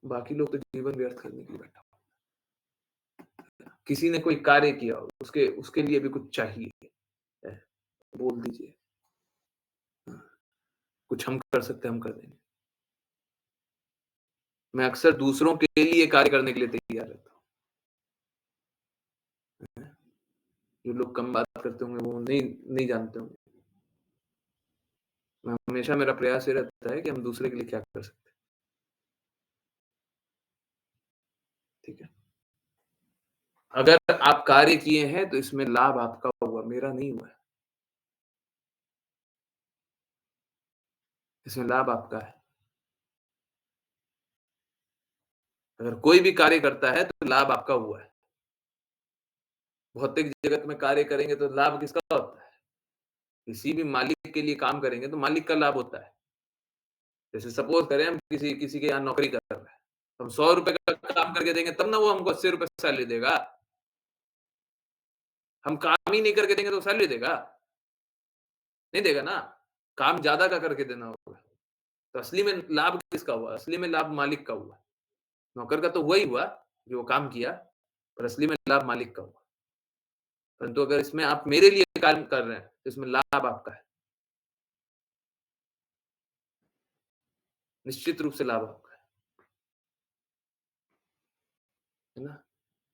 बाकी लोग तो जीवन व्यर्थ करने के लिए बैठा हुआ है। किसी ने कोई कार्य किया हो, उसके उसके लिए भी कुछ चाहिए है, बोल दीजिए। कुछ हम कर सकते हैं, हम कर देंगे। मैं अक्सर दूसरों के लिए कार्य करने के लिए तैयार रहता हूँ। जो लोग कम बात करते होंगे वो नहीं जानते होंगे। मैं हमेशा मेरा प्रयास ये रहता है कि हम दूसरे के लिए क्या कर सकते हैं। ठीक है? अगर आप कार्य किए हैं तो इसमें लाभ आपका हुआ, मेरा नहीं हुआ है। इसमें लाभ आपका है। अगर कोई भी कार्य करता है तो लाभ आपका हुआ है। भौतिक जगत में कार्य करेंगे तो लाभ किसका होता है? किसी भी मालिक के लिए काम करेंगे तो मालिक का लाभ होता है। जैसे सपोज़ करें हम किसी किसी के यहाँ नौकरी कर रहे हैं, हम ₹100 का काम करके देंगे तब ना वो हमको ₹80 सैलरी देगा। हम काम ही नहीं करके देंगे तो सैलरी देगा? नहीं देगा ना। काम ज़्यादा का करके देना होगा। तो असली में लाभ किसका हुआ? असली में लाभ मालिक का हुआ। नौकर का तो वही हुआ जो वो काम किया, पर असली में लाभ मालिक का हुआ। परंतु अगर इसमें आप मेरे लिए काम कर रहे हैं, तो इसमें लाभ आपका है। निश्चित रूप से लाभ आपका है ना?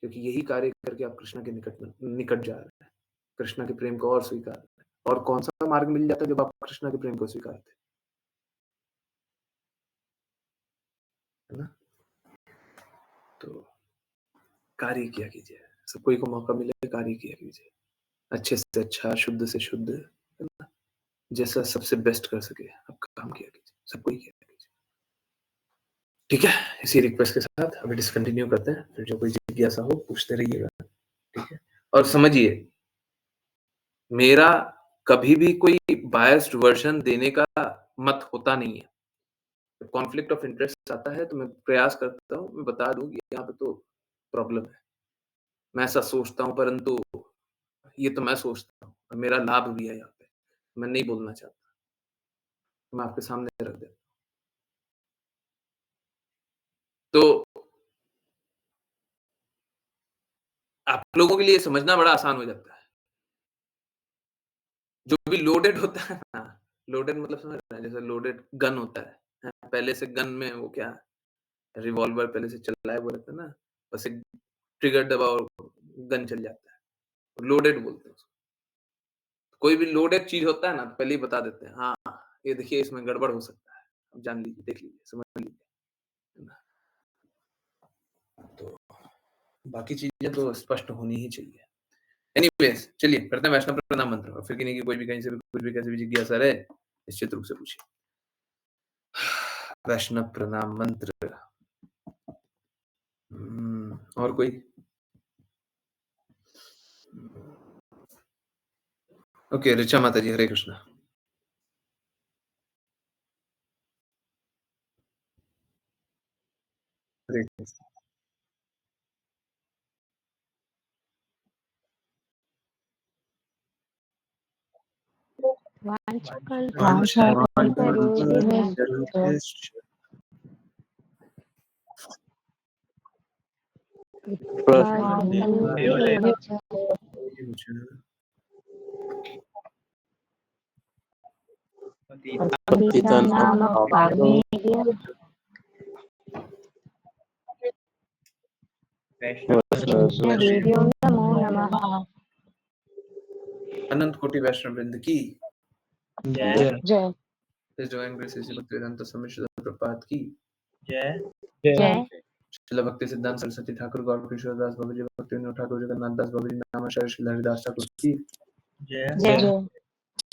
क्योंकि यही कार्य करके आप कृष्ण के निकट जा रहे हैं। कृष्ण के प्रेम को और स्वीकार रहे हैं। और कौन-सा मार्ग मिल जाता है जब आप कृष्ण के प्रेम को स्वीकारते हैं, है ना? तो कार्य किया कीजिए। सब कोई को मौका मिले कार्य किया कीजिए। अच्छे से अच्छा, शुद्ध से शुद्ध, है ना? जैसा सबसे बेस्ट कर सके आप काम किया कीजिए। सबको ही किया कीजिए। ठीक है? इसी रिक्वेस्ट के साथ अभी डिसकंटिन्यू करते हैं। फिर जो कोई जिज्ञासा हो पूछते रहिएगा। ठीक है? और समझिए, मेरा कभी भी कोई बायस्ड वर्ज़न देने का मत होता नहीं है। जब कॉन्फ्लिक्ट ऑफ इंटरेस्ट आता है तो मैं प्रयास करता हूँ, मैं बता दूँ कि यहाँ पे तो प्रॉब्लम है। मैं ऐसा सोचता हूँ परंतु ये तो मैं सोचता हूँ और मेरा लाभ भी है यहाँ पे। मैं नहीं बोलना चाहता। मैं आपके सामने रख देता हूँ। तो आप लोगों के लिए समझना बड़ा आसान हो जाता है। जो भी लोडेड होता है ना, लोडेड मतलब समझ रहे हैं? जैसे लोडेड गन होता है, हैं? पहले से गन में वो क्या रिवॉल्वर पहले से चलाया हुआ रहता है ना, बस एक ट्रिगर दबाओ और गन चल जाता है। लोडेड बोलते हैं उसको। कोई भी लोडेड चीज़ होता है ना, तो पहले ही बता देते हैं, हाँ, ये देखिए इसमें गड़बड़ हो सकता है। अब जान लीजिए, देख लीजिए, समझ लीजिए, है ना? तो बाकी चीज़ें तो स्पष्ट होनी ही चाहिए। एनीवेज़ चलिए करते हैं वैष्णव प्रणाम मंत्र और फिर किन्हीं की कोई भी कहीं से भी कुछ भी कैसे भी जिज्ञासा रहे, निश्चित रूप से पूछिए। वैष्णव प्रणाम मंत्र। और कोई? ओके, ऋचा माता जी, हरे कृष्णा। हरे कृष्णा। पतितानां पावनेभ्यो वैष्णवेभ्यो नमो नमः। अनंत कोटि वैष्णव वृंद की जय जय His Divine Grace Shri Bhaktivedanta स्वामी श्रील प्रभुपाद की जय जय श्रील भक्ति सिद्धांत सरस्वती ठाकुर गौर किशोर दास बाबूजी भक्ति विनोद ठाकुर जगन्नाथ दास बाबूजी नामाचार्य श्री हरिदास ठाकुर की जय जय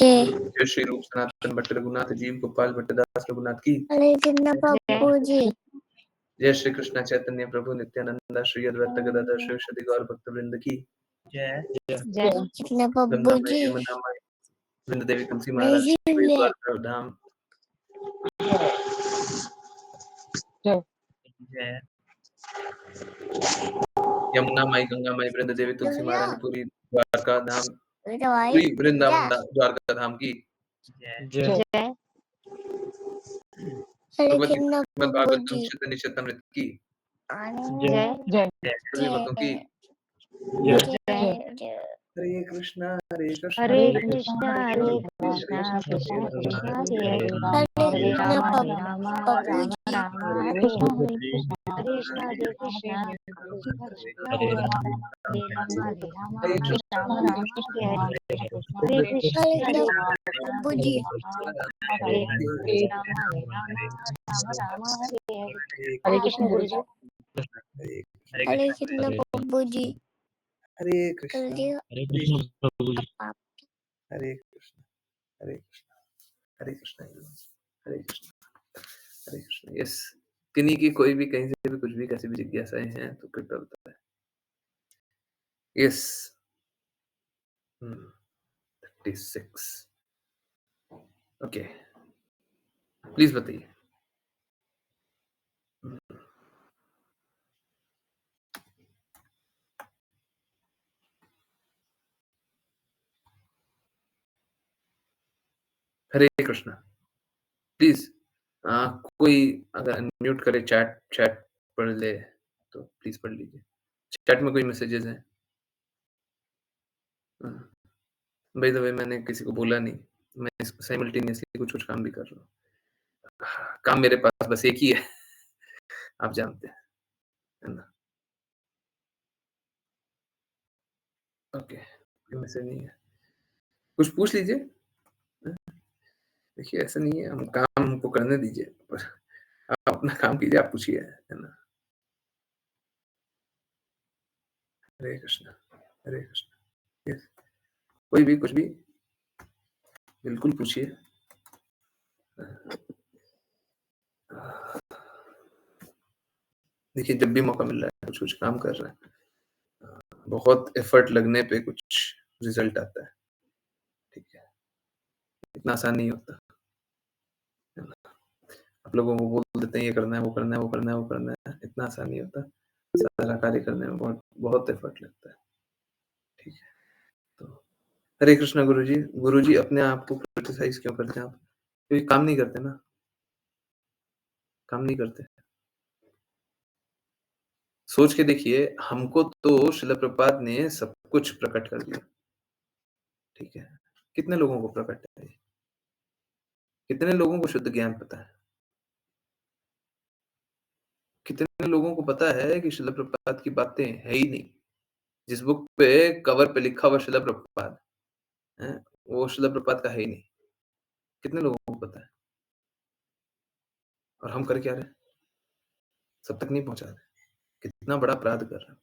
जय श्री रूप सनातन भट्ट रघुनाथ जीव गोपाल भट्टदास रघुनाथ की जय श्री कृष्ण चैतन्य प्रभु नित्यानंद श्री अद्वैत गदाधर श्री श्री गौर भक्त वृंद की जय जय गंगा माई यमुना माई वृंद देवी तुलसी महाराज श्री द्वारका धाम जय जय यमुना माई गंगा माई वृंद देवी तुलसी महारानी पूरी द्वारका धाम पूरी वृंदावन द्वारका धाम की जय जय भगवत गीता श्रीमद् भागवतम चैतन्य चैतन्यमृत की जय जय सभी भक्तों की जय हरे कृष्णा हरे कृष्णा कृष्णा कृष्णा हरे हरे राम राम राम हरे हरे कृष्णा हरे राम हरे राम हरे कृष्णा हरे हरे राम राम हरे हरे कृष्ण गुरु जी। हरे कृष्ण प्रभु जी। हरे कृष्णा हरे कृष्ण प्रभु जी। हरे कृष्णा हरे कृष्णा हरे कृष्णा हरे कृष्णा हरे कृष्णा। यस, किन्हीं की कोई भी कहीं से भी कुछ भी कैसी भी जिज्ञासाएं हैं तो कृपया बताएं। यस 36 ओके, प्लीज बताइए। हरे कृष्णा। प्लीज कोई अगर अनम्यूट करे, चैट चैट पढ़ ले तो प्लीज पढ़ लीजिए। चैट में कोई मैसेजेस हैं? बाय द वे मैंने किसी को बोला नहीं, मैं साइमल्टेनियसली कुछ कुछ काम भी कर रहा हूँ। काम मेरे पास बस एक ही है आप जानते हैं, है ना? ओके, कोई मैसेज नहीं है, कुछ पूछ लीजिए। देखिए ऐसा नहीं है, हम काम हमको करने दीजिए, पर आप अपना काम कीजिए, आप पूछिए, है ना? हरे कृष्णा हरे कृष्णा। यस, कोई भी कुछ भी बिल्कुल पूछिए। देखिए जब भी मौका मिल रहा है कुछ कुछ काम कर रहे हैं, बहुत एफर्ट लगने पे कुछ रिजल्ट आता है, ठीक है? इतना आसान नहीं होता, है ना? आप लोगों को बोल देते हैं ये करना है, वो करना है, वो करना है, वो करना है, इतना आसान नहीं होता। सारा कार्य करने में बहुत बहुत एफर्ट लगता है, ठीक है? तो हरे कृष्णा गुरुजी। गुरुजी अपने आप को क्रिटिसाइज क्यों करते हैं आप? क्योंकि काम नहीं करते ना, काम नहीं करते। सोच के देखिए, हमको तो श्रील प्रभुपाद ने सब कुछ प्रकट कर दिया, ठीक है? कितने लोगों को प्रकट है ये? कितने लोगों को शुद्ध ज्ञान पता है? कितने लोगों को पता है कि श्रील प्रभुपाद की बातें है ही नहीं? जिस बुक पे कवर पे लिखा हुआ श्रील प्रभुपाद है, वो श्रील प्रभुपाद का है ही नहीं। कितने लोगों को पता है? और हम कर क्या रहे हैं? सब तक नहीं पहुँचा रहे। कितना बड़ा अपराध कर रहे हैं।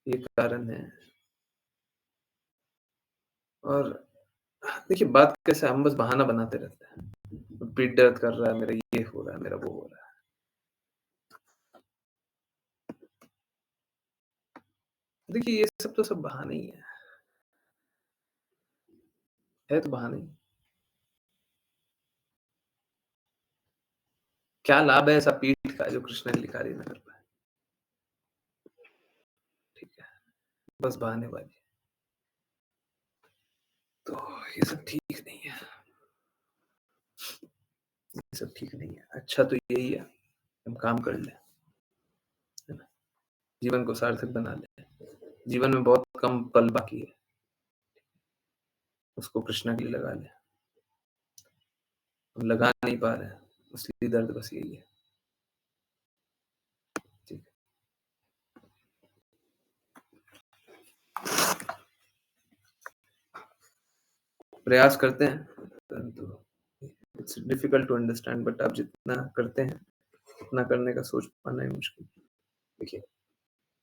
ये कारण है और देखिए बात कैसा है, हम बस बहाना बनाते रहते हैं। पीठ दर्द कर रहा है, मेरा ये हो रहा है, मेरा वो हो रहा है। देखिए ये सब तो सब बहाने ही है। है तो बहाने ही। क्या लाभ है ऐसा पीठ का जो कृष्ण की कार्य ना कर पाए? ठीक है, बस बहानेबाज़ी। तो ये सब ठीक नहीं है। ये सब ठीक नहीं है। अच्छा तो यही है, हम काम कर लें, है ना? जीवन को सार्थक बना लें। जीवन में बहुत कम पल बाकी है। उसको कृष्ण के लिए लगा लें। हम लगा नहीं पा रहे हैं, असली दर्द बस यही है। ठीक है। प्रयास करते हैं, परंतु it's difficult to understand, but आप जितना करते हैं, उतना करने का सोच पाना ही मुश्किल है। देखिए,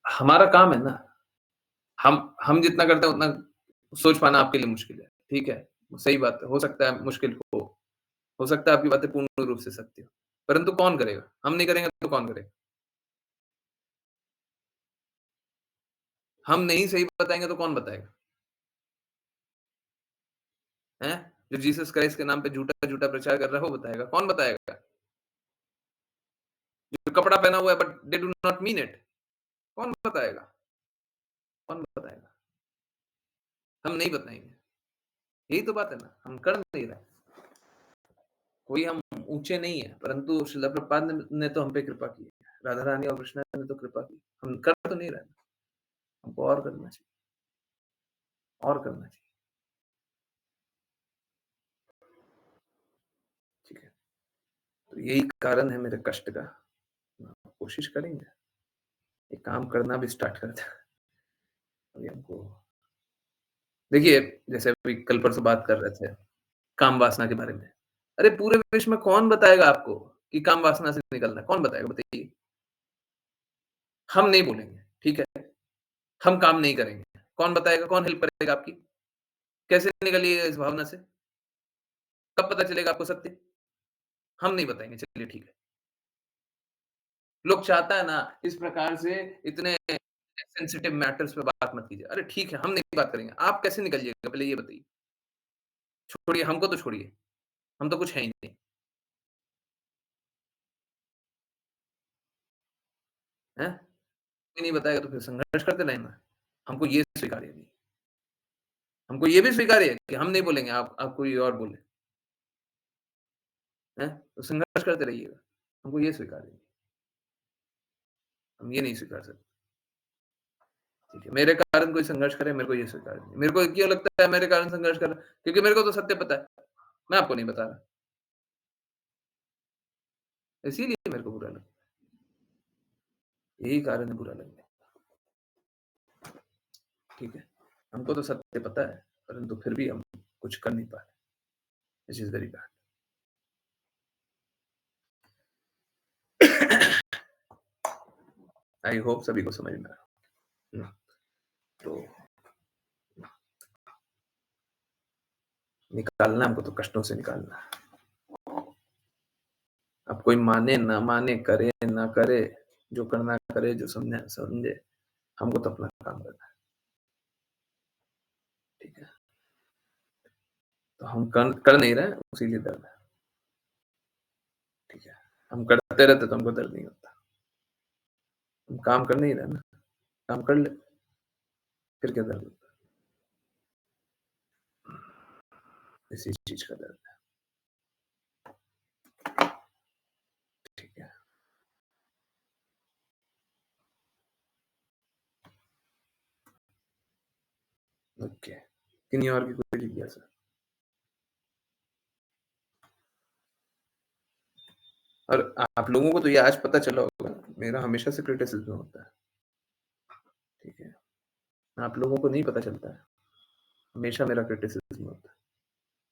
हमारा काम है ना, हम जितना करते हैं उतना सोच पाना आपके लिए मुश्किल है, ठीक है? सही बात है, हो सकता है मुश्किल हो सकता है आपकी बातें पूर्ण रूप से सत्य हो, परंतु कौन करेगा? हम नहीं करेंगे तो कौन करेगा? हम नहीं सही बताएँगे तो कौन बताएगा? हैं? जो जीसस क्राइस्ट के नाम पे झूठा-झूठा प्रचार कर रहा है वो बताएगा, कौन बताएगा? जो कपड़ा पहना हुआ है but they do not mean it, कौन बताएगा? कौन बताएगा? हम नहीं बताएँगे। यही तो बात है ना, हम कर नहीं रहे। कोई हम ऊँचे नहीं है, परंतु श्रील प्रभुपाद ने तो हम पे कृपा की है। राधा रानी और कृष्ण ने तो कृपा की। हम कर तो नहीं रहे, हमको और करना चाहिए, और करना चाहिए। ठीक है, तो यही कारण है मेरे कष्ट का। कोशिश करेंगे, ये काम करना भी स्टार्ट करते हैं। अभी हमको देखिए, जैसे अभी कल परसों बात कर रहे थे, काम वासना के बारे में। अरे पूरे विश्व में कौन बताएगा आपको कि काम वासना से निकलना है? कौन बताएगा बताइए? हम नहीं बोलेंगे, ठीक है? हम काम नहीं करेंगे। कौन बताएगा? कौन हेल्प करेगा आपकी? कैसे निकलिएगा इस भावना से? कब पता चलेगा आपको सत्य? हम नहीं बताएँगे, चलिए ठीक है। लोग चाहता है ना इस प्रकार से इतने सेंसिटिव मैटर्स पे बात मत कीजिए। अरे ठीक है, हम नहीं बात करेंगे। आप कैसे निकलिएगा पहले ये बताइए? छोड़िए हमको तो छोड़िए, हम तो कुछ है ही नहीं, हैं? कोई नहीं बताएगा तो फिर संघर्ष करते रहना। हमको ये स्वीकार्य नहीं। हमको ये भी स्वीकार्य है कि हम नहीं बोलेंगे, आप कोई और बोले, हैं? तो संघर्ष करते रहिएगा। हमको ये स्वीकार्य नहीं। हम ये नहीं स्वीकार सकते। ठीक है, मेरे कारण कोई संघर्ष करे, मेरे को ये स्वीकार नहीं। मेरे को क्यों लगता है मेरे कारण संघर्ष कर रहा है? क्योंकि मेरे को तो सत्य पता है। मैं आपको नहीं बता रहा। इसीलिए मेरे को बुरा लगता है। यही कारण है बुरा लगने का। ठीक है? हमको तो सत्य पता है, परंतु फिर भी हम कुछ कर नहीं पा रहे। Which is very bad. I hope सभी को समझ में आया। तो निकालना हमको तो कष्टों से निकालना है। अब कोई माने ना माने, करे ना करे, जो करना करे, जो समझे समझे, हमको तो अपना काम करना है। ठीक है? तो हम कर नहीं रहे, इसीलिए दर्द है। ठीक है? हम करते रहते तो हमको दर्द नहीं होता। हम काम कर नहीं रहे ना, काम कर ले, फिर क्या दर्द होता है? इसी चीज़ का दर्द है। ठीक है? ओके। किन्हीं और की कोई जिज्ञासा? और आप लोगों को तो ये आज पता चला होगा, मेरा हमेशा से क्रिटिसिज़्म होता है। ठीक है? आप लोगों को नहीं पता चलता है। हमेशा मेरा क्रिटिसिज़्म होता है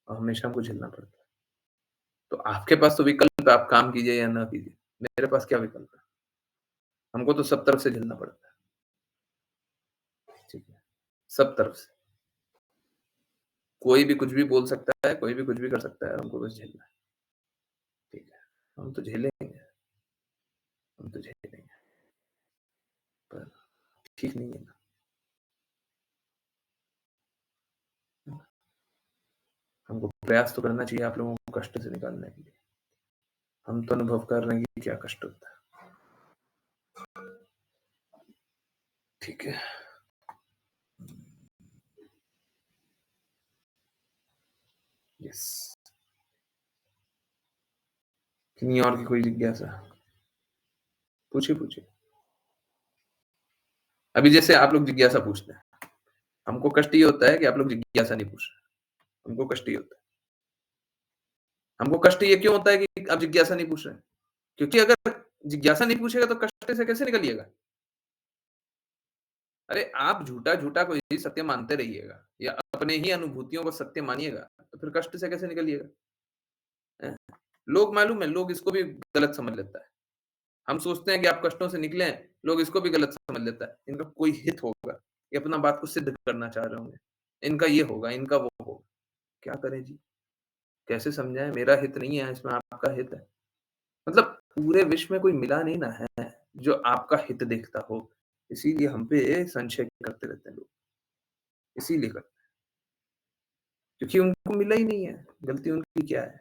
और हमेशा हमको झेलना पड़ता है। तो आपके पास तो विकल्प है, आप काम कीजिए या ना कीजिए। मेरे पास क्या विकल्प है? हमको तो सब तरफ से झेलना पड़ता है। ठीक है? सब तरफ से। कोई भी कुछ भी बोल सकता है, कोई भी कुछ भी कर सकता है, हमको बस झेलना है। ठीक है, हम तो झेलेंगे, हम तो झेलेंगे, पर ठीक नहीं है ना। हमको प्रयास तो करना चाहिए आप लोगों को कष्ट से निकालने के लिए। हम तो अनुभव कर रहे हैं कि क्या कष्ट होता है। ठीक है। यस। किन्हीं और की कोई जिज्ञासा? पूछिए। अभी जैसे आप लोग जिज्ञासा पूछते हैं, हमको कष्ट ये होता है कि आप लोग जिज्ञासा नहीं पूछ रहे। हमको कष्ट ये होता है। हमको कष्ट ये क्यों होता है कि आप जिज्ञासा नहीं पूछ रहे हैं? क्योंकि अगर जिज्ञासा नहीं पूछेगा तो कष्ट से कैसे निकलिएगा? अरे आप झूठा-झूठा कोई सत्य मानते रहिएगा या अपने ही अनुभूतियों को सत्य मानिएगा, तो फिर कष्ट से कैसे निकलिएगा? हैं? लोग मालूम है, लोग इसको भी गलत समझ लेता है। हम सोचते हैं कि आप कष्टों से निकले हैं, लोग इसको भी गलत समझ लेता है। इनका कोई हित होगा, ये अपना बात को सिद्ध करना चाह रहे होंगे। इनका ये होगा, इनका वो होगा। क्या करें जी? कैसे समझाएँ? मेरा हित नहीं है, इसमें आपका हित है। मतलब पूरे विश्व में कोई मिला नहीं ना है, जो आपका हित देखता हो। इसीलिए हम पे संशय करते रहते हैं लोग, इसीलिए करते हैं। क्योंकि उनको मिला ही नहीं है, गलती उनकी क्या है?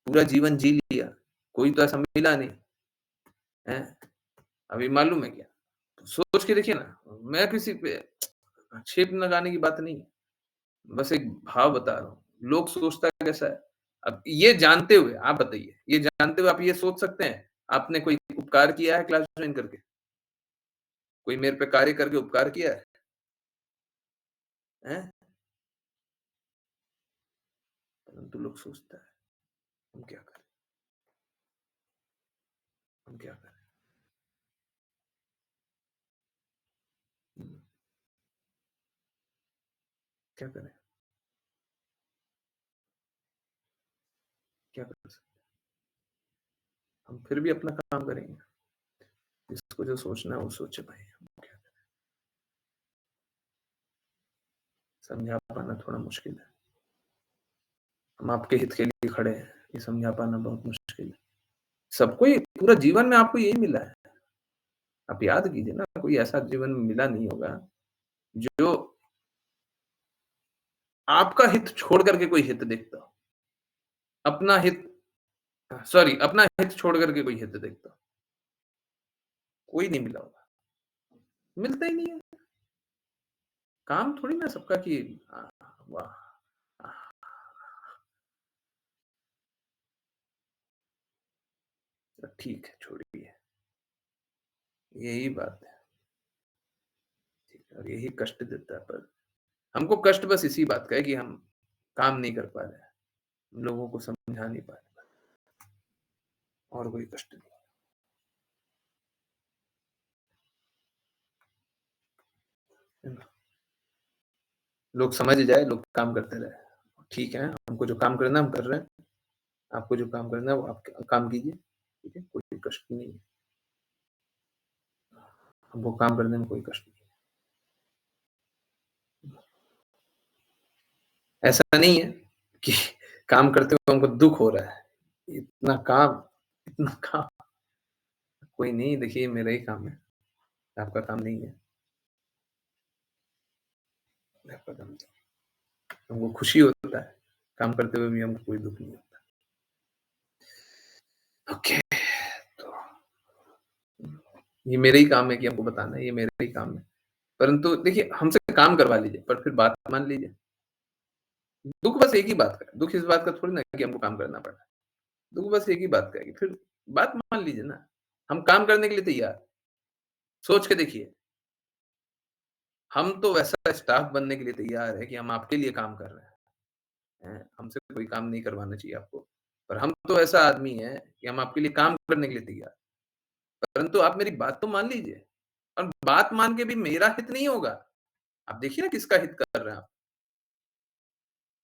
पूरा जीवन जी लिया, कोई तो ऐसा मिला नहीं, हैं? अभी मालूम है क्या? सोच के देखिए ना, मैं किसी पे आक्षेप लगाने की बात नहीं है, बस एक भाव बता रहा हूँ। लोग सोचता कैसा है? अब ये जानते हुए आप बताइए, ये जानते हुए आप ये सोच सकते हैं, आपने कोई उपकार किया है क्लास जॉइन करके? कोई मेरे पे कार्य करके उपकार किया है? हैं? परंतु लोग सोचता है, हम क्या करें? हम क्या करें? हुँ, क्या करें? क्या कर सकते हैं? हम फिर भी अपना काम करेंगे। जिसको जो सोचना है वो सोचे भाई, हम क्या करें? समझा पाना थोड़ा मुश्किल है। हम आपके हित के लिए खड़े हैं, ये समझा पाना बहुत मुश्किल है। सबको ये पूरा जीवन में आपको यही मिला है। आप याद कीजिए ना, कोई ऐसा जीवन में मिला नहीं होगा, जो आपका हित छोड़ कर के कोई हित देखता हो। अपना हित सॉरी अपना हित छोड़ कर के कोई हित देखता हो। कोई नहीं मिला होगा। मिलता ही नहीं है। काम थोड़ी ना सबका कि वाह! ठीक है, छोड़िए। यही बात है। ठीक है, और यही कष्ट देता है पर हमको कष्ट बस इसी बात का है कि हम काम नहीं कर पा रहे हैं। लोगों को समझा नहीं पा रहे। और कोई कष्ट नहीं। है ना? लोग समझ जाए, लोग काम करते रहे। ठीक है, हमको जो काम करना है हम कर रहे हैं। आपको जो काम करना है वो आप काम कीजिए। ठीक है? कोई कष्ट नहीं है। हमको काम करने में कोई कष्ट नहीं है। ऐसा नहीं है कि काम करते हुए हमको दुःख हो रहा है। इतना काम कोई नहीं देखिए मेरा ही काम है। आपका काम नहीं है। आपका काम नहीं है। हमको खुशी होता है। काम करते हुए भी हमको कोई दुःख नहीं होता। ओके, तो ये मेरा ही काम है कि आपको बताना है, ये मेरा ही काम है। परंतु देखिए हमसे काम करवा लीजिए, पर फिर बात मान लीजिए। दुःख बस एक ही बात का है, दुःख इस बात का थोड़ी ना है कि हमको काम करना पड़ रहा है। दुःख बस एक ही बात का है कि फिर बात मान लीजिए ना, हम काम करने के लिए तैयार हैं। सोच के देखिए, हम तो वैसा स्टाफ बनने के लिए तैयार हैं कि हम आपके लिए काम कर रहे हैं। हमसे कोई काम नहीं करवाना चाहिए आपको। पर हम तो ऐसा आदमी हैं कि हम आपके लिए काम करने के लिए तैयार हैं। परंतु आप मेरी बात तो मान लीजिए और बात मान के भी मेरा हित नहीं होगा। आप देखिए ना किसका हित कर रहे हैं आप।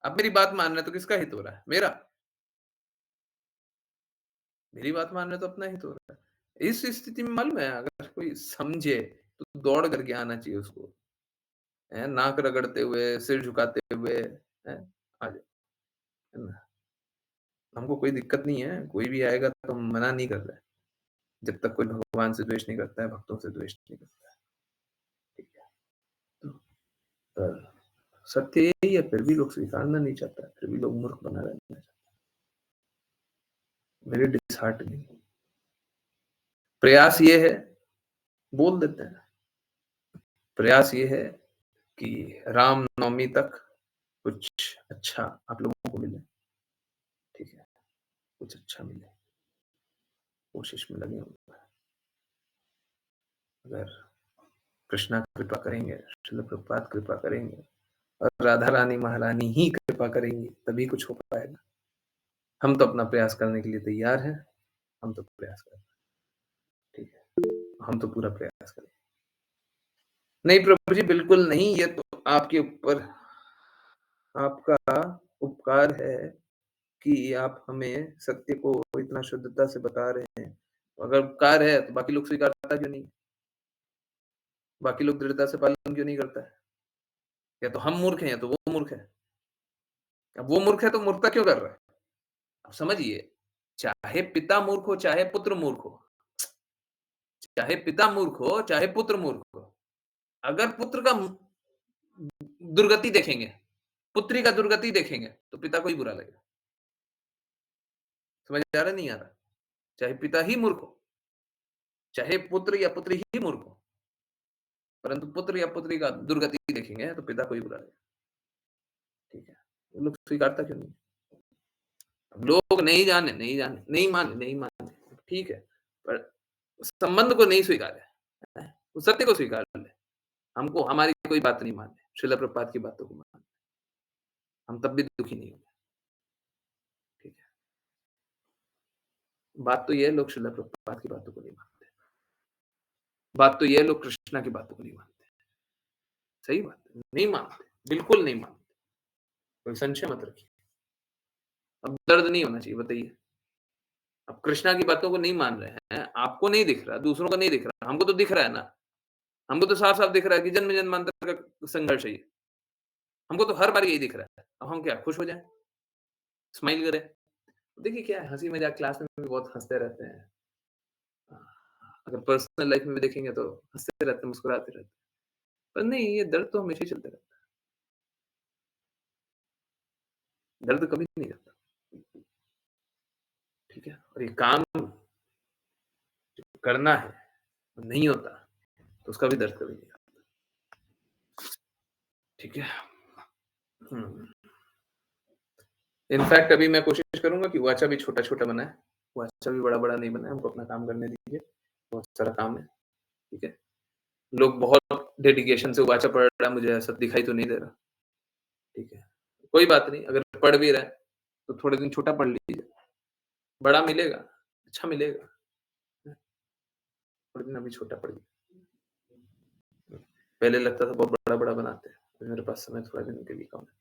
आप मेरी बात मान रहे हैं तो किसका हित हो रहा है? मेरा। मेरी बात मान रहे हैं तो अपना हित हो रहा है। इस स्थिति में मालूम है अगर कोई समझे तो दौड़ करके आना चाहिए उसको। हैं, नाक रगड़ते हुए, सिर झुकाते हुए, हैं, आ जाओ, है ना? हमको कोई दिक्कत नहीं है, कोई भी आएगा तो हम मना नहीं कर रहे हैं। जब तक कोई भगवान से द्वेष नहीं करता है, भक्तों से द्वेष नहीं करता है, ठीक है? तो सत्य यही है, फिर भी लोग स्वीकारना नहीं चाहता है, फिर भी लोग मूर्ख बना रहना चाहते हैं। Very disheartening. प्रयास ये है, बोल देते हैं, प्रयास ये है कि रामनवमी तक कुछ अच्छा आप लोगों को मिले, ठीक है? कुछ अच्छा मिले, कोशिश में लगे हुए हैं। अगर कृष्णा कृपा करेंगे, श्रील प्रभुपाद कृपा करेंगे और राधा रानी महारानी ही कृपा करेंगी, तभी कुछ हो पाएगा। हम तो अपना प्रयास करने के लिए तैयार हैं, हम तो प्रयास करें, ठीक है? हम तो पूरा प्रयास करें। नहीं प्रभु जी, बिल्कुल नहीं, ये तो आपके ऊपर आपका उपकार है कि आप हमें सत्य को इतना शुद्धता से बता रहे हैं। अगर उपकार है तो बाकी लोग स्वीकारता क्यों नहीं? बाकी लोग दृढ़ता से पालन क्यों नहीं करता है? या तो हम मूर्ख हैं या तो वो मूर्ख है। अब वो मूर्ख है तो मूर्खता क्यों कर रहा है? अब समझिए, चाहे पिता मूर्ख हो, चाहे पुत्र मूर्ख हो, चाहे पिता मूर्ख हो, चाहे पुत्र मूर्ख हो, अगर पुत्र का दुर्गति देखेंगे, पुत्री का दुर्गति देखेंगे, तो पिता को ही बुरा लगेगा। समझ आ रहा नहीं आ रहा? चाहे पिता ही मूर्ख हो, चाहे पुत्र या पुत्री ही मूर्ख हो, परंतु पुत्र या पुत्री का दुर्गति देखेंगे तो पिता को ही बुरा लगेगा, ठीक है? वो लोग स्वीकारता क्यों नहीं? अब लोग नहीं माने, ठीक है, पर संबंध को नहीं स्वीकारे, वो सत्य को स्वीकार ले। हमको हमारी कोई बात नहीं माननी, श्रील प्रभुपाद की बातों को मानना, हम तब भी दुखी नहीं होंगे, ठीक है? बात तो ये है, लोग श्रील प्रभुपाद की बातों को नहीं मानते। बात तो ये है, लोग कृष्णा की बातों को नहीं मानते। सही बात है, नहीं मानते, बिल्कुल नहीं मानते। कोई संशय मत रखिए। अब दर्द नहीं होना चाहिए, बताइए। अब कृष्णा की बातों को नहीं मान रहे हैं, आपको नहीं दिख रहा, दूसरों को नहीं दिख रहा, हमको तो दिख रहा है ना। हमको तो साफ-साफ दिख रहा है कि जन्म-जन्मांतर का संघर्ष है ये। हमको तो हर बार यही दिख रहा है। अब हम क्या खुश हो जाएँ? स्माइल करें? देखिए क्या है, हँसी-मज़ाक क्लास में भी बहुत हँसते रहते हैं। अगर पर्सनल लाइफ में भी देखेंगे तो हँसते रहते हैं, मुस्कुराते रहते हैं। पर नहीं, ये दर्द तो हमेशा ही चलता रहता है। दर्द कभी नहीं जाता, ठीक है? और ये काम करना है, नहीं होता, तो उसका भी दर्द कभी नहीं आता। ठीक है? हुँ। इनफैक्ट अभी मैं कोशिश करूँगा कि वाचा भी छोटा-छोटा बनाएँ, वाचा भी बड़ा-बड़ा नहीं बनाएँ, हमको अपना काम करने दीजिए, बहुत सारा काम है, ठीक है? लोग बहुत डेडिकेशन से वाचा पढ़ रहा है, मुझे ऐसा दिखाई तो नहीं दे रहा, ठीक है? कोई बात नहीं, अगर पढ़ भी रहे हैं, तो थोड़े दिन छोटा पढ़ लीजिए, बड़ा मिलेगा, अच्छा मिलेगा, थोड़े दिन अभी छोटा पढ़िए। पहले लगता था बहुत बड़ा-बड़ा बनाते हैं, अभी मेरे पास समय थोड़ा दिन के लिए कम है,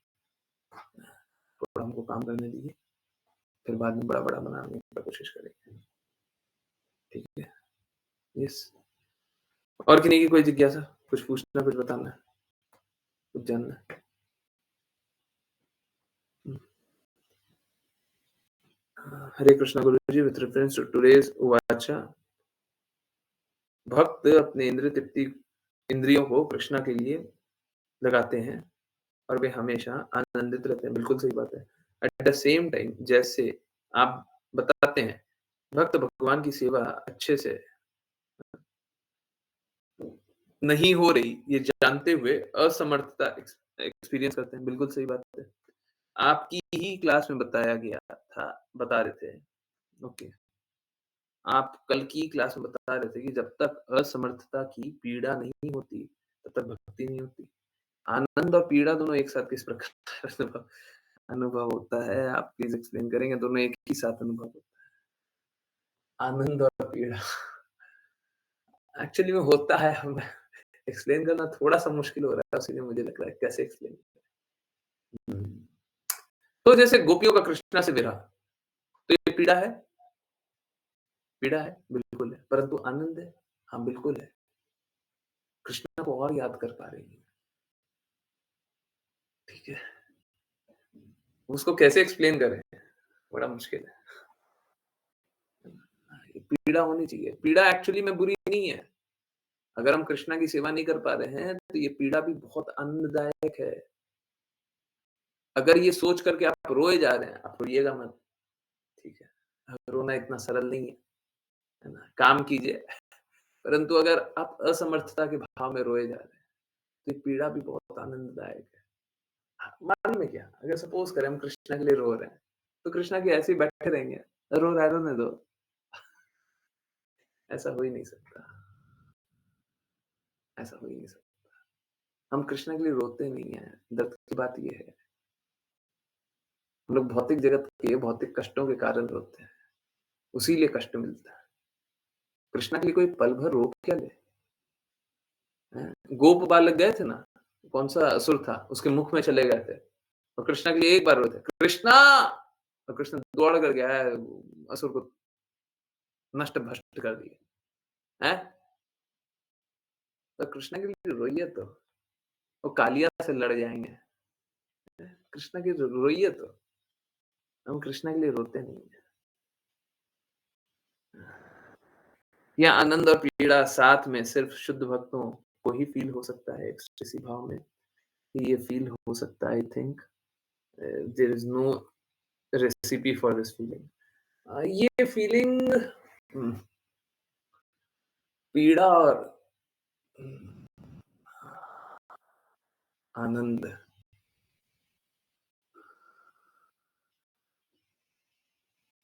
थोड़ा हमको काम करने दीजिए, फिर बाद में बड़ा-बड़ा बनाने की कोशिश करेंगे, ठीक है? यस। और किन्हीं की कोई जिज्ञासा? कुछ पूछना, कुछ बताना है? कुछ जानना है? हुँ। हरे कृष्णा गुरुजी, विथ रेफरेंस टू टुडेज़ वाचा, भक्त अपने इंद्रियों को कृष्णा के लिए लगाते हैं और वे हमेशा आनंदित रहते हैं। बिल्कुल सही बात है। एट द सेम टाइम जैसे आप बताते हैं, भक्त भगवान की सेवा अच्छे से नहीं हो रही, ये जानते हुए असमर्थता एक्सपीरियंस करते हैं। बिल्कुल सही बात है। आपकी ही क्लास में बताया गया था, बता रहे थे, ओके। आप कल की क्लास में बता रहे थे कि जब तक असमर्थता की पीड़ा नहीं होती, तब तक भक्ति नहीं होती। आनंद और पीड़ा दोनों एक साथ किस प्रकार अनुभव अनुभव होता है, आप प्लीज़ एक्सप्लेन करेंगे? दोनों एक ही साथ अनुभव होता है। आनंद और पीड़ा एक्चुअली में होता है, हम एक्सप्लेन करना थोड़ा-सा मुश्किल हो रहा है, इसीलिए मुझे लग रहा है कैसे एक्सप्लेन करें? तो जैसे गोपियों का कृष्णा से विरह, तो ये पीड़ा है? पीड़ा है, बिल्कुल है, परंतु आनंद है? हाँ, बिल्कुल है। कृष्णा को और याद कर पा रही हैं, ठीक है? उसको कैसे एक्सप्लेन करें? बड़ा मुश्किल है। ये पीड़ा होनी चाहिए। पीड़ा एक्चुअली में बुरी नहीं है। अगर हम कृष्णा की सेवा नहीं कर पा रहे हैं, तो ये पीड़ा भी बहुत आनंददायक है। अगर ये सोच करके आप रोए जा रहे हैं, आप रोइएगा मत, ठीक है? रोना इतना सरल नहीं है ना? काम कीजिए, परंतु अगर आप असमर्थता के भाव में रोए जा रहे हैं, तो ये पीड़ा भी बहुत आनंददायक है। हाँ, मालूम है क्या? अगर सपोज़ करें हम कृष्णा के लिए रो रहे हैं, तो कृष्णा के ऐसे ही बैठे रहेंगे, रो रहा है, रोने दो। ऐसा हो ही नहीं सकता, ऐसा हो ही नहीं सकता। हम कृष्णा के लिए रोते नहीं हैं, दर्द की बात ये है। हम लोग भौतिक जगत के भौतिक कष्टों के कारण रोते हैं, उसीलिए कष्ट मिलता है। कृष्णा के लिए कोई पल भर रो क्या ले? हैं? गोप बालक गए थे ना, कौन-सा असुर था, उसके मुख में चले गए थे और कृष्णा के लिए एक बार रोए थे, कृष्णा! और कृष्ण दौड़ कर गया है, असुर को नष्ट-भ्रष्ट कर दिया। हैं? तो कृष्णा के लिए रोइए तो, वो कालिया से लड़ जाएँगे। हैं? कृष्णा के लिए रोइए तो, हम कृष्णा के लिए रोते नहीं हैं। यह आनंद और पीड़ा साथ में सिर्फ शुद्ध भक्तों को ही फ़ील हो सकता है, एक्सटेसी भाव में ये फ़ील हो सकता है। I think there is no recipe for this feeling. ये फीलिंग हुँ, पीड़ा और आनंद,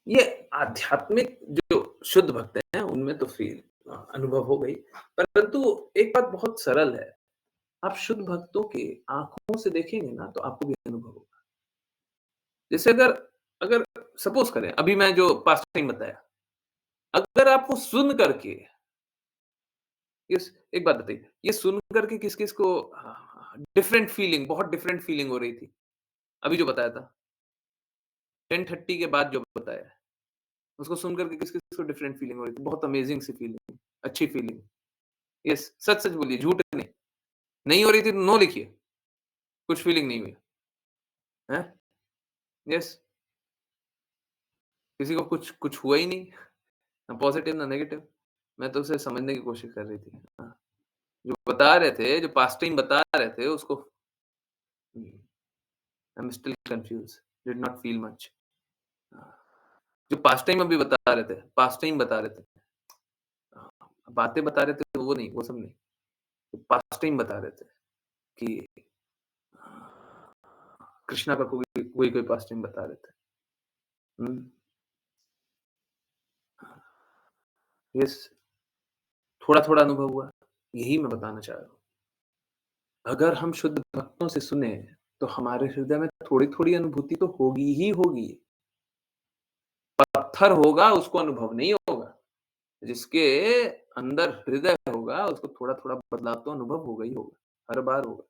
ये आध्यात्मिक जो शुद्ध भक्त हैं, उनमें तो अनुभव हो गई। परंतु एक बात बहुत सरल है, आप शुद्ध भक्तों के आँखों से देखेंगे ना, तो आपको भी अनुभव होगा। जैसे अगर अगर सपोज़ करें, अभी मैं जो पास्ट टाइम बताया, अगर आप वो सुन करके यस, एक बात बताइए, ये सुन कर के किस-किस को डिफरेंट फीलिंग, बहुत डिफरेंट फीलिंग हो रही थी? अभी जो बताया था, 10:30 के बाद जो बताया, उसको सुन कर के किस-किस को डिफरेंट फीलिंग हो रही थी? बहुत अमेजिंग सी फीलिंग, अच्छी फीलिंग। यस, सच-सच बोलिए, झूठ नहीं। नहीं हो रही थी तो नो लिखिए, कुछ फीलिंग नहीं हुई, हैं? यस, किसी को कुछ कुछ हुआ ही नहीं, ना पॉजिटिव ना नेगेटिव। मैं तो उसे समझने की कोशिश कर रही थी। हाँ, जो बता रहे थे, जो पास्ट टाइम बता रहे थे उसको I am still confused, did not feel much. जो पास्ट टाइम अभी बता रहे थे, पास्ट टाइम बता रहे थे। बातें बता रहे थे वो नहीं, वो सब नहीं। जो पास्ट टाइम बता रहे थे कि कृष्णा का कोई पास्ट टाइम बता रहे थे। हुँ, यस, थोड़ा-थोड़ा अनुभव हुआ, यही मैं बताना चाह रहा हूँ। अगर हम शुद्ध भक्तों से सुने, तो हमारे हृदय में थोड़ी-थोड़ी अनुभूति तो होगी ही होगी। पत्थर होगा उसको अनुभव नहीं होगा। जिसके अंदर हृदय होगा उसको थोड़ा-थोड़ा बदलाव तो अनुभव होगा ही होगा, हर बार होगा।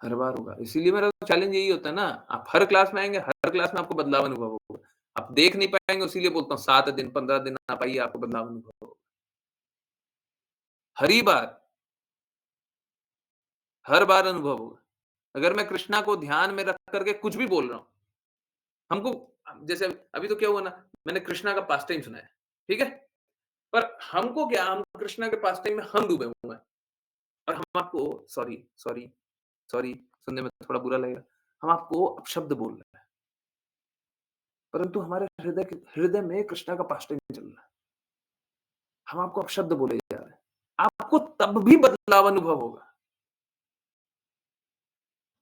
हर बार होगा। इसीलिए मेरा चैलेंज यही होता है ना, आप हर क्लास में आएँगे, हर क्लास में आपको बदलाव अनुभव होगा। आप देख नहीं पाएँगे इसीलिए बोलता हूँ 7 दिन, 15 दिन आप आइए आपको बदलाव अनुभव होगा। हर ही बार, हर बार अनुभव होगा। अगर मैं कृष्णा को ध्यान में रख कर के कुछ भी बोल रहा हूँ, हमको जैसे अभी तो क्या हुआ ना, मैंने कृष्णा का पास्ट टाइम सुनाया, ठीक है? पर हमको क्या, हम कृष्णा के पास्ट टाइम में हम डूबे हुए हैं और हम आपको सॉरी, सॉरी, सॉरी सुनने में थोड़ा बुरा लगेगा। हम आपको अपशब्द बोल रहे हैं, परंतु हमारे हृदय में कृष्णा का पास्ट टाइम चल रहा है। हम आपको अपशब्द बोले जा रहे हैं। आपको तब भी बदलाव अनुभव होगा,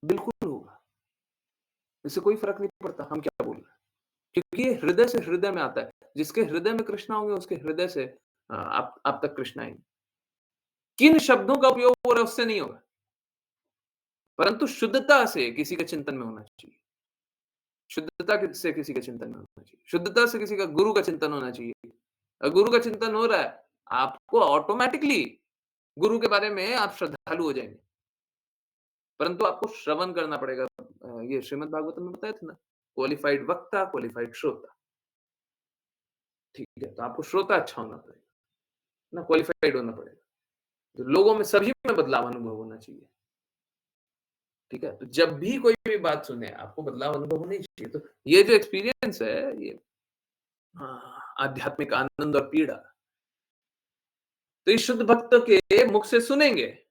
बिल्कुल होगा। इससे कोई फ़र्क नहीं पड़ता हम क्या बोल रहे हैं, क्योंकि ये हृदय से हृदय में आता है। जिसके हृदय में कृष्णा होंगे उसके हृदय से आप तक कृष्णा आएँगे। किन शब्दों का उपयोग हो रहा है उससे नहीं होगा, परंतु शुद्धता से किसी के चिंतन में होना चाहिए। शुद्धता से किसी का चिंतन होना चाहिए। शुद्धता से किसी का गुरु का चिंतन होना चाहिए। गुरु का चिंतन हो रहा है, आपको ऑटोमैटिकली गुरु के बारे में आप श्रद्धालु हो जाएँगे। परंतु आपको श्रवण करना पड़ेगा। ये श्रीमद् भागवतम में बताया था ना, क्वालिफाइड वक्ता, क्वालिफाइड श्रोता। ठीक है, तो आपको श्रोता अच्छा होना पड़ेगा, ना क्वालिफाइड होना पड़ेगा। तो लोगों में सभी में बदलाव अनुभव होना चाहिए। ठीक है? तो जब भी कोई भी बात सुने, आपको बदलाव अनुभव होना ही चाहिए। तो ये जो एक्सपीरियंस है, ये आध्यात्मिक आनंद और पीड़ा, तो इस शुद्ध भक्त के मुख से सुनेंगे,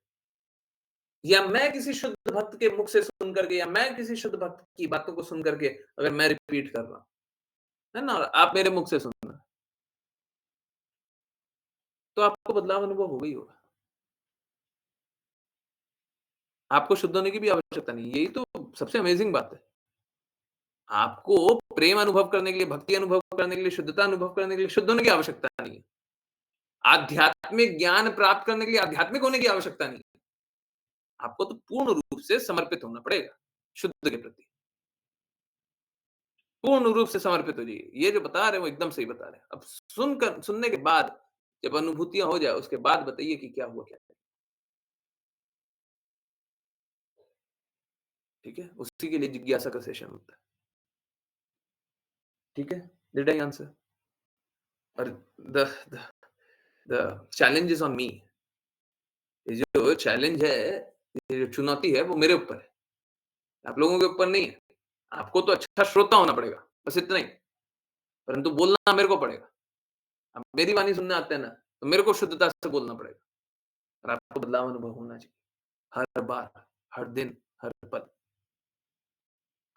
या मैं किसी शुद्ध भक्त के मुख से सुन करके, या मैं किसी शुद्ध भक्त की बातों को सुन करके अगर मैं रिपीट कर रहा हूँ, है ना? और आप मेरे मुख से सुन रहे हैं, तो आपको बदलाव अनुभव होगा ही होगा। आपको शुद्ध होने की भी आवश्यकता नहीं है। यही तो सबसे अमेजिंग बात है। आपको प्रेम अनुभव करने के लिए, भक्ति अनुभव करने के लिए, शुद्धता अनुभव करने के लिए शुद्ध होने की आवश्यकता नहीं है। आध्यात्मिक ज्ञान प्राप्त करने के लिए आध्यात्मिक होने की आवश्यकता नहीं है। आपको तो पूर्ण रूप से समर्पित होना पड़ेगा शुद्ध के प्रति। पूर्ण रूप से समर्पित हो जाइए। ये जो बता रहे हैं वो एकदम सही बता रहे हैं। अब सुनने के बाद जब अनुभूतियाँ हो जाए, उसके बाद बताइए कि क्या हुआ क्या नहीं। ठीक है? उसी के लिए जिज्ञासा का सेशन होता है। ठीक है? Did I answer? और the the the challenge is on me. ये जो चैलेंज है, ये जो चुनौती है, वो मेरे ऊपर है। आप लोगों के ऊपर नहीं है। आपको तो अच्छा श्रोता होना पड़ेगा, बस इतना ही। परंतु बोलना मेरे को पड़ेगा। अब मेरी वाणी सुनने आते हैं ना, तो मेरे को शुद्धता से बोलना पड़ेगा और आपको बदलाव अनुभव होना चाहिए। हर बार, हर दिन, हर पल।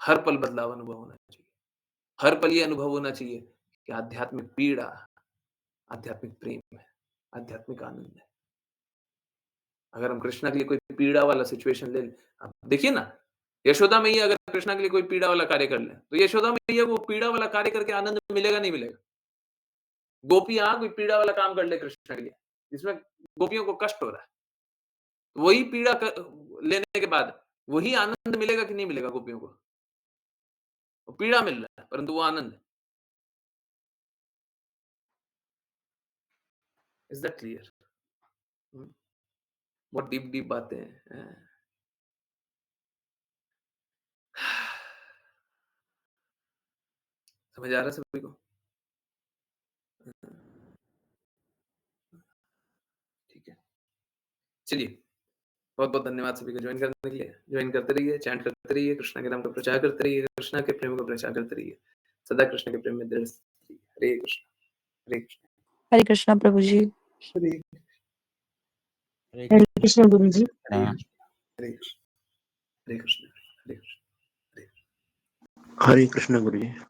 हर पल बदलाव अनुभव होना चाहिए। हर पल ये अनुभव होना चाहिए कि आध्यात्मिक पीड़ा, आध्यात्मिक प्रेम है, आध्यात्मिक आनंद है। अगर हम कृष्णा के लिए कोई पीड़ा वाला सिचुएशन ले लें, आप देखिए ना, यशोदा मैया अगर कृष्णा के लिए कोई पीड़ा वाला कार्य कर लें, तो यशोदा मैया को पीड़ा वाला कार्य करके आनंद मिलेगा, नहीं मिलेगा? गोपियाँ कोई पीड़ा वाला काम कर ले कृष्णा के लिए, जिसमें गोपियों को कष्ट हो रहा है, तो वही पीड़ा लेने के बाद वही आनंद मिलेगा कि नहीं मिलेगा गोपियों को? वो पीड़ा मिल रहा है, परंतु वो आनंद है। Is that clear? हुँ, बहुत डीप डीप बातें हैं। समझ आ रहा है सभी को? ठीक है। चलिए, बहुत-बहुत धन्यवाद सभी का जॉइन करने के लिए। जॉइन करते रहिए, चैंट करते रहिए, कृष्णा के नाम का प्रचार करते रहिए, कृष्णा के प्रेम का प्रचार करते रहिए। सदा कृष्ण के प्रेम में दृढ़ स्थित रहिए। हरे कृष्ण, हरे कृष्ण, हरे कृष्णा प्रभु जी। हरे हरे कृष्णा गुरु जी। हरे कृष्ण, हरे कृष्ण, हरे कृष्ण, हरे कृष्ण, हरे कृष्ण। हरे कृष्ण गुरु जी।